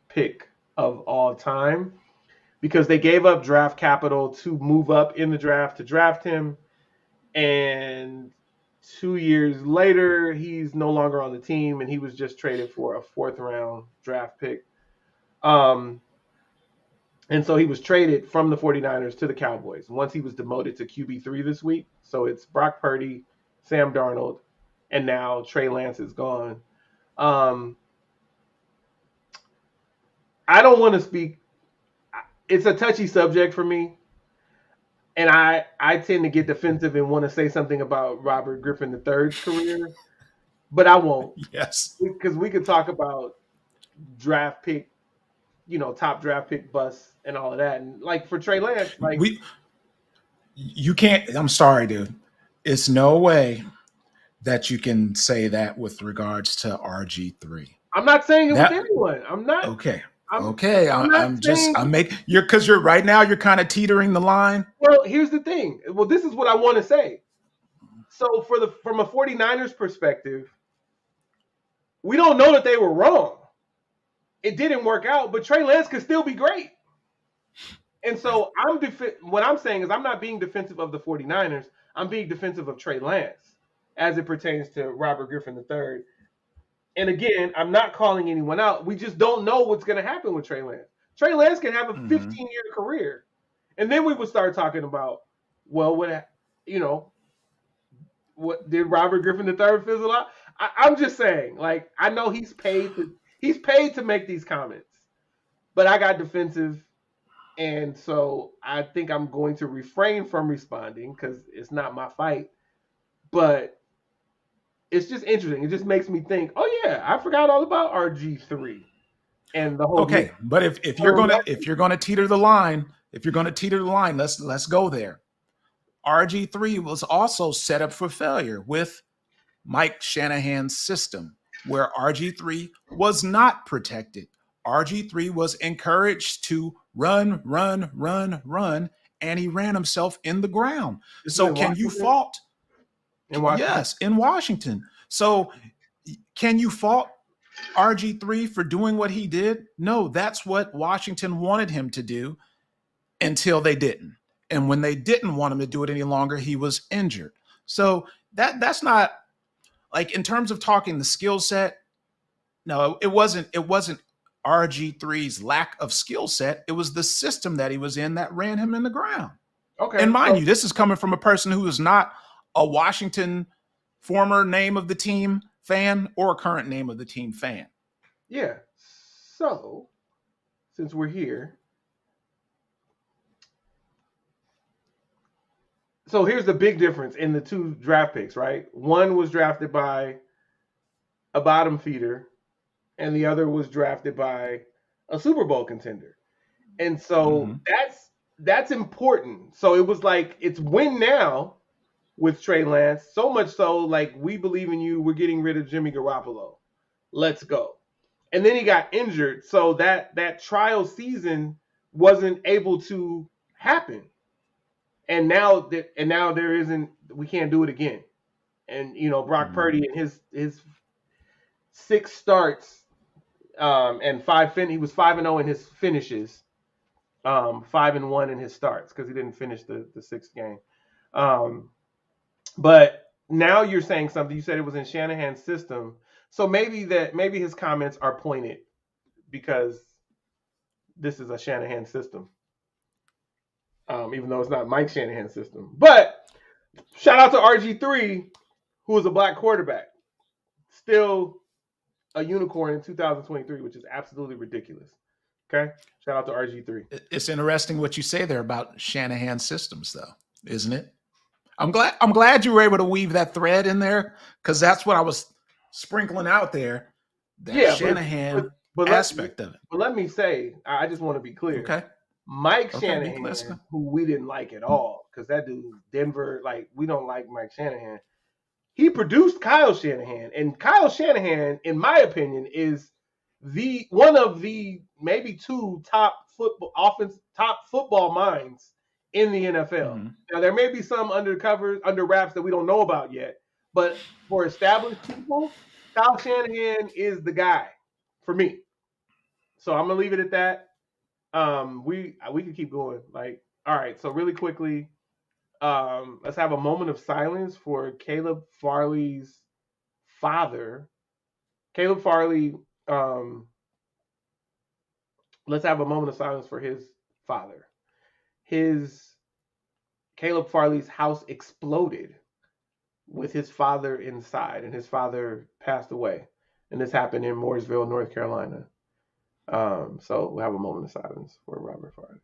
pick of all time because they gave up draft capital to move up in the draft to draft him, and 2 years later, he's no longer on the team, and he was just traded for a 4th-round draft pick. And so he was traded from the 49ers to the Cowboys once he was demoted to QB3 this week. So it's Brock Purdy, Sam Darnold, and now Trey Lance is gone. I don't want to speak. It's a touchy subject for me. And I tend to get defensive and want to say something about Robert Griffin III's career, but I won't. Yes. Because we could talk about draft pick, top draft pick busts and all of that. And like for Trey Lance, you can't. I'm sorry, dude. It's no way that you can say that with regards to RG3. I'm not saying it with anyone. I'm not. Okay. Because you're right now you're kind of teetering the line. Well, here's the thing. Well, this is what I want to say. So from a 49ers perspective, we don't know that they were wrong. It didn't work out, but Trey Lance could still be great. And so what I'm saying is I'm not being defensive of the 49ers. I'm being defensive of Trey Lance as it pertains to Robert Griffin III. And again, I'm not calling anyone out. We just don't know what's going to happen with Trey Lance. Trey Lance can have a 15-year career. And then we would start talking about, well, what did Robert Griffin III fizzle out? I'm just saying, like, I know he's paid to make these comments, but I got defensive. And so I think I'm going to refrain from responding because it's not my fight. But it's just interesting. It just makes me think, oh yeah, I forgot all about RG3 and the whole. Okay, but if you're gonna teeter the line, If you're going to teeter the line, let's go there. RG3 was also set up for failure with Mike Shanahan's system, where RG3 was not protected. RG3 was encouraged to run, and he ran himself in the ground. So can you fault? In Washington? Yes, in Washington. So can you fault RG3 for doing what he did? No, that's what Washington wanted him to do until they didn't. And when they didn't want him to do it any longer, he was injured. So that's not like, in terms of talking the skill set. No, it wasn't RG3's lack of skill set. It was the system that he was in that ran him in the ground. Okay. And mind you, this is coming from a person who is not a Washington former name of the team fan or a current name of the team fan. Yeah. So, since we're here, so here's the big difference in the two draft picks, right? One was drafted by a bottom feeder, and the other was drafted by a Super Bowl contender. And so that's important. So it was like, it's win now with Trey Lance, so much so, like, we believe in you, we're getting rid of Jimmy Garoppolo. Let's go. And then he got injured, so that trial season wasn't able to happen. And now there isn't, we can't do it again. And Brock Purdy and his 6 starts and he was 5-0 in his finishes, 5-1 in his starts because he didn't finish the 6th game. But now you're saying something. You said it was in Shanahan's system, so maybe his comments are pointed because this is a Shanahan system. Even though it's not Mike Shanahan's system. But shout out to RG3, who is a black quarterback. Still a unicorn in 2023, which is absolutely ridiculous. Okay? Shout out to RG3. It's interesting what you say there about Shanahan systems, though, isn't it? I'm glad you were able to weave that thread in there, because that's what I was sprinkling out there. That Shanahan aspect of it. But let me say, I just want to be clear. Okay. Mike Shanahan, who we didn't like at all, because that dude, Denver, like, we don't like Mike Shanahan. He produced Kyle Shanahan, and Kyle Shanahan, in my opinion, is one of the maybe 2 top football minds in the NFL. Now, there may be some under wraps that we don't know about yet, but for established people, Kyle Shanahan is the guy for me. So I'm gonna leave it at that. We can keep going. Like, all right, so really quickly, let's have a moment of silence for Caleb Farley's father. Caleb Farley, let's have a moment of silence for his father. Caleb Farley's house exploded with his father inside, and his father passed away. And this happened in Mooresville, North Carolina. So we'll have a moment of silence for Robert Farley.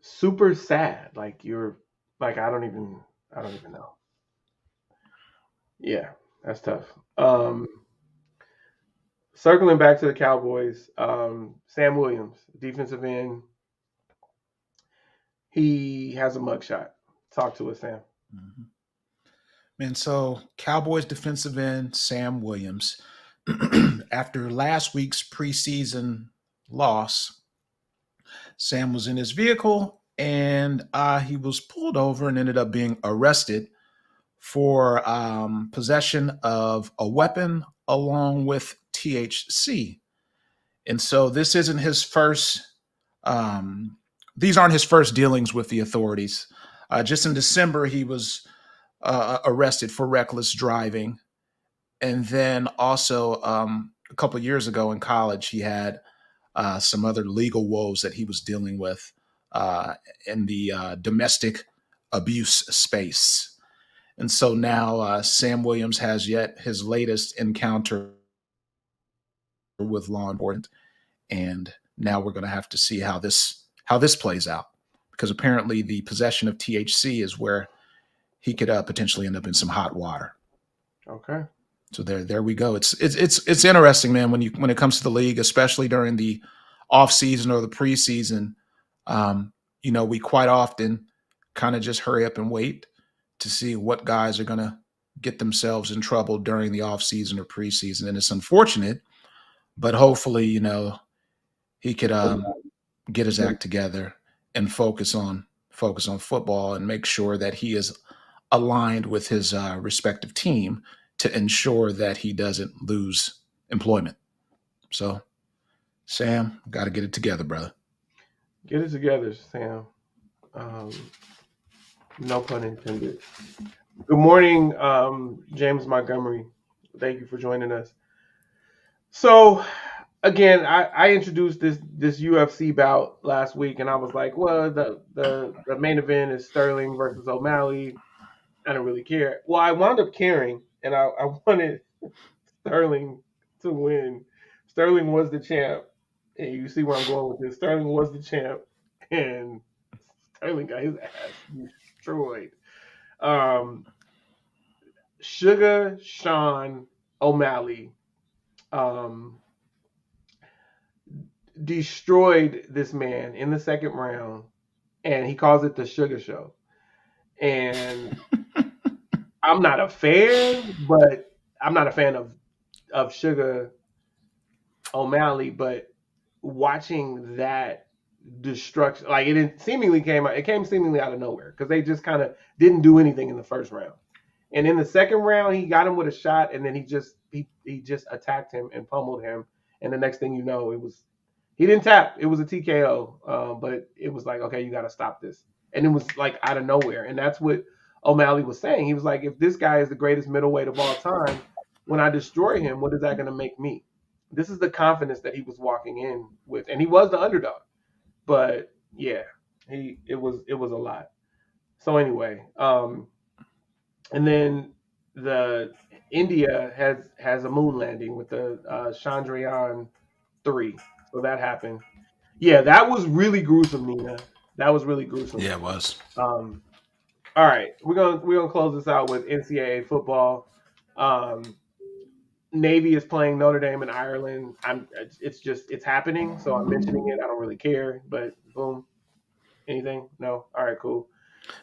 Super sad. Like, you're like, I don't even know. Yeah, that's tough. Circling back to the Cowboys, Sam Williams, defensive end. He has a mugshot. Talk to us, Sam. And so Cowboys defensive end Sam Williams, after last week's preseason loss, Sam was in his vehicle and he was pulled over and ended up being arrested for possession of a weapon along with THC. And so this isn't his first, these aren't his first dealings with the authorities. Just in December, he was arrested for reckless driving. And then also a couple of years ago in college, he had some other legal woes that he was dealing with in the domestic abuse space. And so now Sam Williams has yet his latest encounter with law enforcement. And now we're going to have to see how this plays out, because apparently the possession of THC is where he could potentially end up in some hot water. Okay. So there we go. It's interesting, man, when it comes to the league, especially during the off season or the preseason. We quite often kind of just hurry up and wait to see what guys are going to get themselves in trouble during the off season or preseason, and it's unfortunate, but hopefully, he could get his act together and focus on football and make sure that he is aligned with his respective team to ensure that he doesn't lose employment. So, Sam, got to get it together, brother. Get it together, Sam. No pun intended. Good morning, James Montgomery. Thank you for joining us. So, again, I introduced this UFC bout last week, and I was like, well, the main event is Sterling versus O'Malley. I don't really care. Well, I wound up caring, and I wanted Sterling to win. Sterling was the champ, and you see where I'm going with this. Sterling was the champ, and Sterling got his ass destroyed. Sugar Sean O'Malley destroyed this man in the second round, and he calls it the Sugar Show. And I'm not a fan, but I'm not a fan of Sugar O'Malley, but watching that destruction, like it came seemingly out of nowhere because they just kind of didn't do anything in the first round. And in the second round, he got him with a shot, and then he just attacked him and pummeled him. And the next thing you know, he didn't tap. It was a TKO, but it was like, okay, you got to stop this. And it was like out of nowhere. And that's what O'Malley was saying. He was like, if this guy is the greatest middleweight of all time, when I destroy him, what is that going to make me? This is the confidence that he was walking in with, and he was the underdog. But yeah, it was a lot. So anyway, and then the India has a moon landing with the Chandrayaan 3. So that happened. Yeah, that was really gruesome, Nina. That was really gruesome. Yeah, it was. All right, we're gonna close this out with NCAA football. Navy is playing Notre Dame in Ireland. It's happening, so I'm mentioning it. I don't really care, but boom. Anything? No? All right, cool.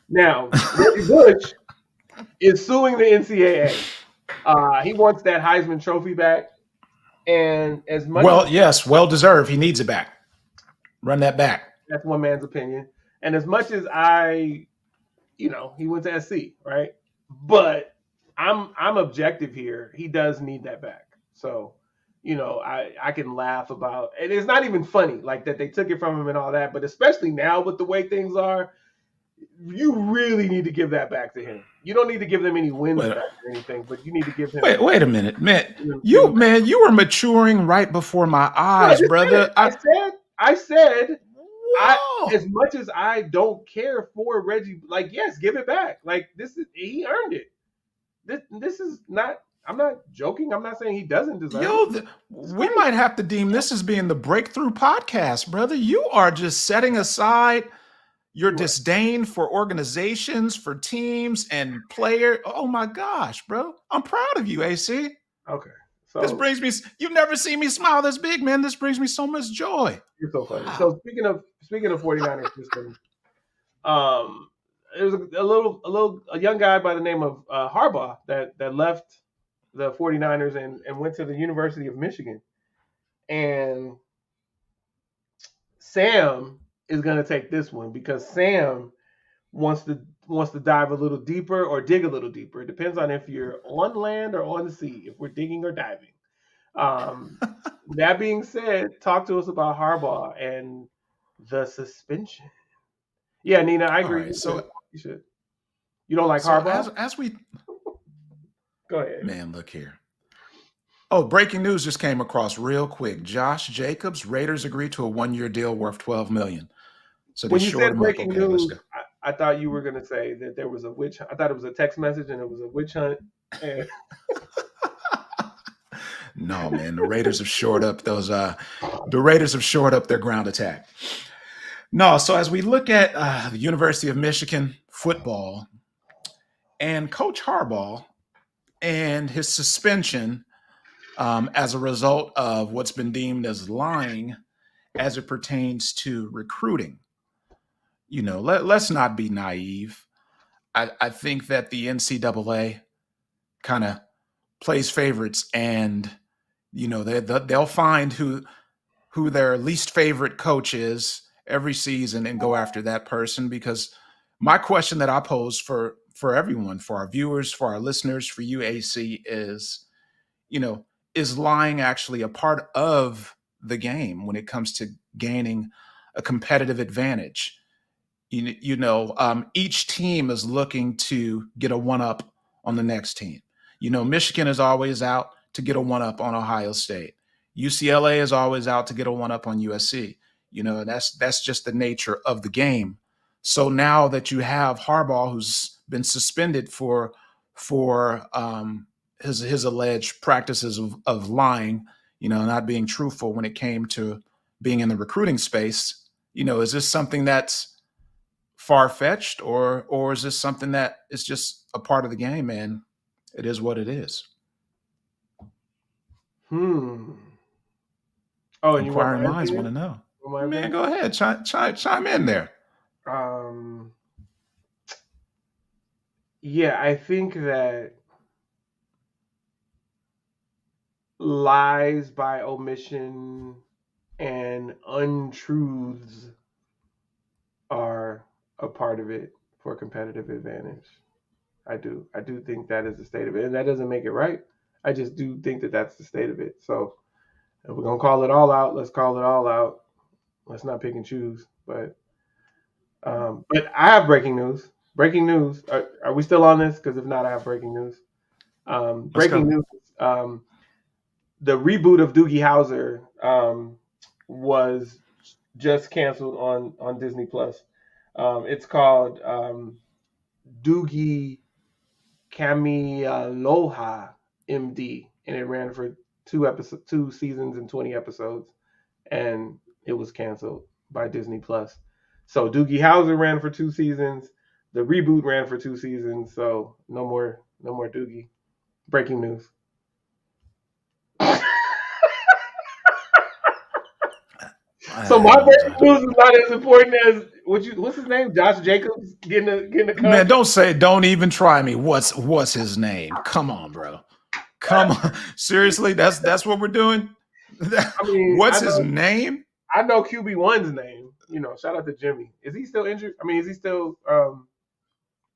Now, Reggie Bush is suing the NCAA. He wants that Heisman Trophy back, and as much well deserved. He needs it back. Run that back. That's one man's opinion. And as much as he went to SC, right? But I'm objective here. He does need that back. So, I can laugh about, and it's not even funny like that they took it from him and all that, but especially now with the way things are, you really need to give that back to him. You don't need to give them any wins back or anything, but you need to give him. Wait a minute, man. You were maturing right before my eyes, brother. I said, as much as I don't care for Reggie, like, yes, give it back. Like, he earned it. This is not. I'm not joking. I'm not saying he doesn't deserve it. We might have to deem this as being the breakthrough podcast, brother. You are just setting aside your disdain for organizations, for teams, and players. Oh my gosh, bro! I'm proud of you, AC. Okay. So this brings me. You've never seen me smile this big, man. This brings me so much joy. You're so funny. Wow. So speaking of 49ers system, there was a young guy by the name of Harbaugh that left the 49ers and went to the University of Michigan. And Sam is going to take this one because Sam wants to dive a little deeper or dig a little deeper. It depends on if you're on land or on the sea, if we're digging or diving. That being said, talk to us about Harbaugh and the suspension. Yeah, Nina, I agree. Right, so you should. You don't like Harbaugh? As we go ahead, man. Look here. Oh, breaking news just came across real quick. Josh Jacobs, Raiders agreed to a 1-year deal worth $12 million. So when you said breaking news, I thought you were going to say that there was a witch. I thought it was a text message and it was a witch hunt. And no, man, the Raiders have shored up their ground attack. No, so as we look at the University of Michigan football and Coach Harbaugh, and his suspension as a result of what's been deemed as lying as it pertains to recruiting. Let's not be naive. I think that the NCAA kind of plays favorites, and they'll find who their least favorite coach is every season and go after that person. Because my question that I pose for everyone, for our viewers, for our listeners, for you, AC, is, you know, is lying actually a part of the game when it comes to gaining a competitive advantage? Each team is looking to get a one up on the next team. Michigan is always out to get a one up on Ohio State. UCLA is always out to get a one up on USC. That's just the nature of the game. So now that you have Harbaugh, who's been suspended for his alleged practices of lying, not being truthful when it came to being in the recruiting space, is this something that's far-fetched, or is this something that is just a part of the game, and it is what it is? Oh, and you want Inquiring my minds want opinion? to know. Want my Man, opinion? go ahead, chime in there. Yeah, I think that lies by omission and untruths are a part of it for competitive advantage. I do think that is the state of it, and that doesn't make it right. I just do think that that's the state of it. So if we're gonna call it all out, let's call it all out. Let's not pick and choose. But I have breaking news. Breaking news. Are we still on this? Because if not, I have breaking news. Let's Breaking go. news. The reboot of Doogie Howser was just canceled on Disney Plus. It's called Doogie Kamialoha MD, and it ran for 2 seasons and 20 episodes, and it was canceled by Disney Plus. So Doogie Howser ran for 2 seasons. The reboot ran for 2 seasons. So no more Doogie. Breaking news. So my breaking news is not as important as what's his name? Josh Jacobs getting a Man, contract. don't even try me. What's his name? Come on, bro. Come on. Seriously, that's what we're doing? I mean, What's his name? I know QB1's name. Shout out to Jimmy. Is he still injured? I mean, is he still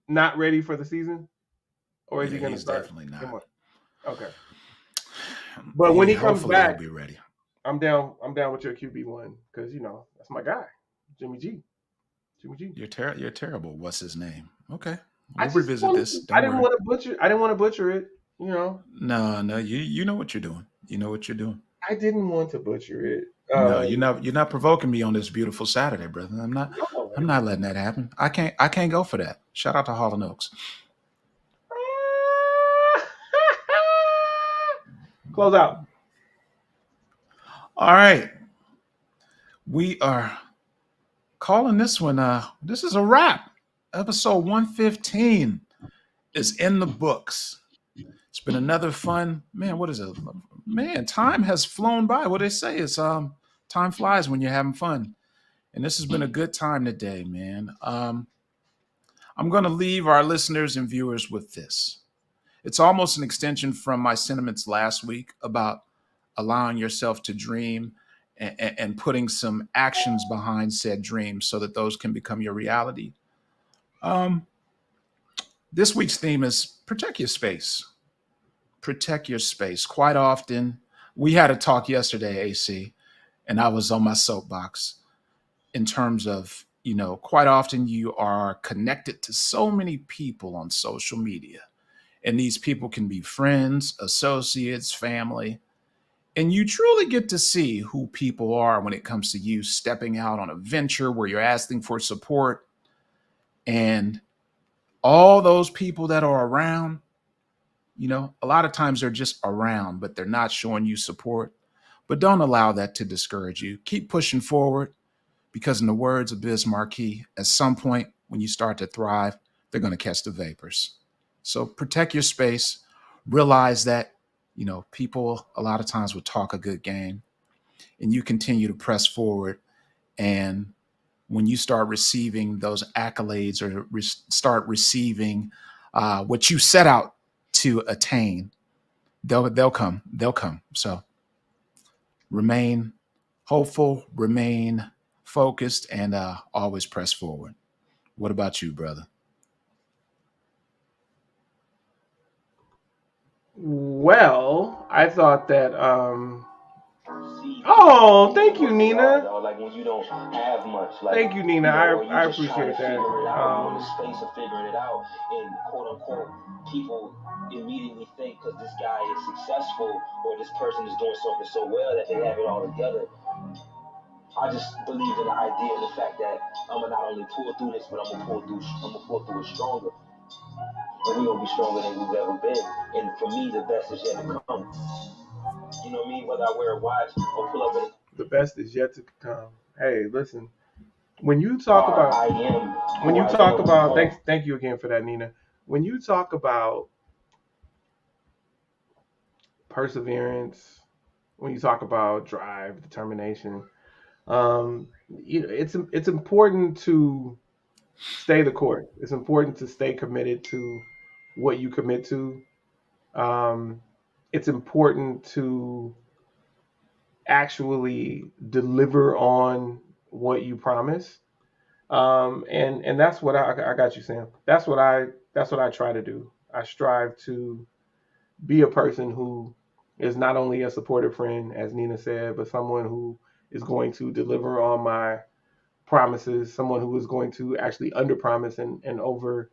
not ready for the season, or is Yeah, he going to he's start? definitely not. Okay. But when he comes Hopefully he'll back, be ready. I'm down with your QB1 because that's my guy, Jimmy G. Jimmy G. You're terrible. What's his name? Okay, I we'll just revisit wanted this. to, I Don't didn't worry. want to butcher. I didn't want to butcher it. No, you know what you're doing. You know what you're doing. I didn't want to butcher it. No, you're not provoking me on this beautiful Saturday, brother. No. I'm not letting that happen. I can't go for that. Shout out to Hall and Oaks. Close out. All right. We are calling this one this is a wrap. Episode 115 is in the books. It's been another fun, man. What is it? Man, time has flown by. What they say is time flies when you're having fun. And this has been a good time today, man. I'm going to leave our listeners and viewers with this. It's almost an extension from my sentiments last week about allowing yourself to dream and putting some actions behind said dreams so that those can become your reality. This week's theme is protect your space. Protect your space. Quite often, we had a talk yesterday, AC, and I was on my soapbox in terms of, quite often you are connected to so many people on social media. And these people can be friends, associates, family. And you truly get to see who people are when it comes to you stepping out on a venture where you're asking for support. And all those people that are around, a lot of times they're just around, but they're not showing you support. But don't allow that to discourage you. Keep pushing forward because, in the words of Biz Marquis, at some point when you start to thrive, they're going to catch the vapors. So protect your space. realize that, people a lot of times will talk a good game, and you continue to press forward. And when you start receiving those accolades, or start receiving what you set out to attain, they'll come. They'll come. So remain hopeful, remain focused, and always press forward. What about you, brother? Well, I thought that See, oh, thank you, working hard, Nina. dog. Like when you don't have much, like Thank you, Nina. or you I just trying to appreciate that. figure it out. You in the space of figuring it out, and quote unquote, people immediately think because this guy is successful or this person is doing something so well that they have it all together. I just believe in the idea of the fact that I'm gonna not only pull through this, but I'm gonna pull through it stronger, and we're gonna be stronger than we've ever been. And for me, the best is yet to come. You know what I mean? Whether I wear a watch or pull up in a The best is yet to come. Hey, listen. When you talk car, about I am when who you I talk am about home. thank you again for that, Nina. When you talk about perseverance, when you talk about drive, determination, it's important to stay the course. It's important to stay committed to what you commit to. Um, it's important to actually deliver on what you promise. And that's what I got you, Sam. That's what I try to do. I strive to be a person who is not only a supportive friend, as Nina said, but someone who is going to deliver on my promises, someone who is going to actually under promise and over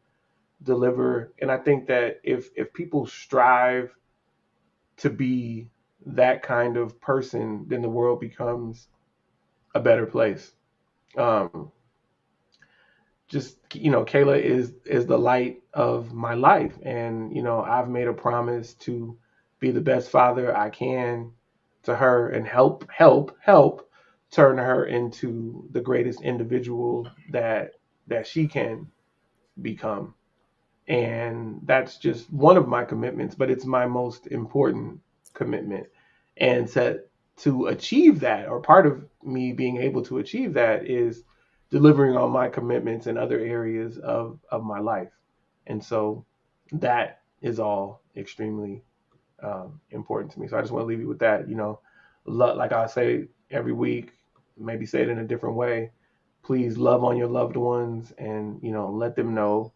deliver. And I think that if people strive to be that kind of person, then the world becomes a better place. Um, just Kayla is the light of my life, and I've made a promise to be the best father I can to her and help turn her into the greatest individual that she can become. And that's just one of my commitments, but it's my most important commitment. And to achieve that, or part of me being able to achieve that, is delivering on my commitments in other areas of my life. And so that is all extremely important to me. So I just want to leave you with that. Like I say every week, maybe say it in a different way. Please love on your loved ones, and let them know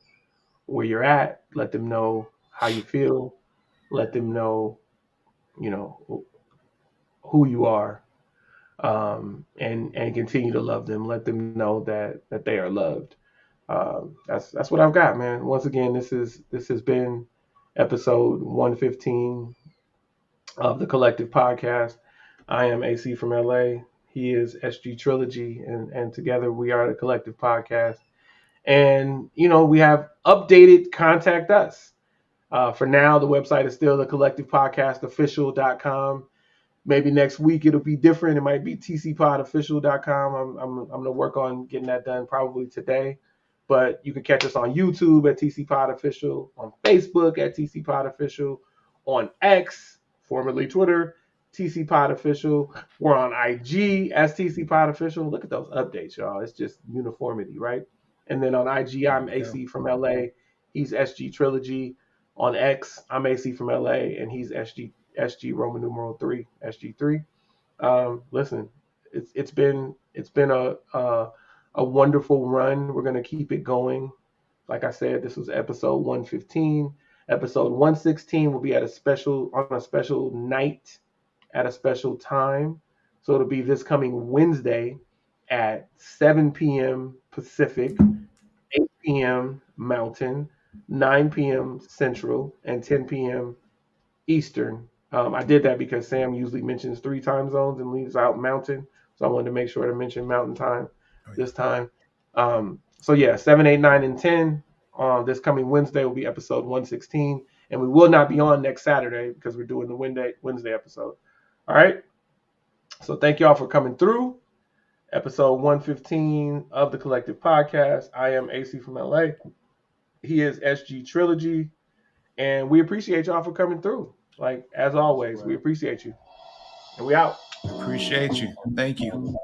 where you're at. Let them know how you feel. Let them know, you know, who you are, and continue to love them. Let them know that they are loved. That's what I've got, man. Once again, this has been episode 115 of the Collective Podcast. I am AC from LA. He is SG Trilogy, and together we are the Collective Podcast. And we have updated Contact Us. For now, the website is still the collectivepodcastofficial.com. Maybe next week it'll be different. It might be tcpodofficial.com. I'm going to work on getting that done probably today. But you can catch us on YouTube at tcpodofficial, on Facebook at tcpodofficial, on X, formerly Twitter, tcpodofficial. We're on IG as tcpodofficial. Look at those updates, y'all. It's just uniformity, right? And then on IG, I'm AC from LA. He's SG Trilogy. On X, I'm AC from LA, and he's SG Roman numeral 3, SG3. Listen, it's been a wonderful run. We're gonna keep it going. Like I said, this was episode 115. Episode 116 will be on a special night at a special time. So it'll be this coming Wednesday at 7 p.m. Pacific, 8 p.m. Mountain, 9 p.m. Central, and 10 p.m. Eastern. I did that because Sam usually mentions 3 time zones and leaves out Mountain, so I wanted to make sure to mention Mountain Time this time. So yeah, 7, 8, 9, and 10 on this coming Wednesday will be episode 116, and we will not be on next Saturday because we're doing the Wednesday episode. All right. So thank y'all for coming through. Episode 115 of the Collective Podcast. I am AC from LA. He is SG Trilogy. And we appreciate y'all for coming through. Like, as always, we appreciate you. And we out. Appreciate you. Thank you.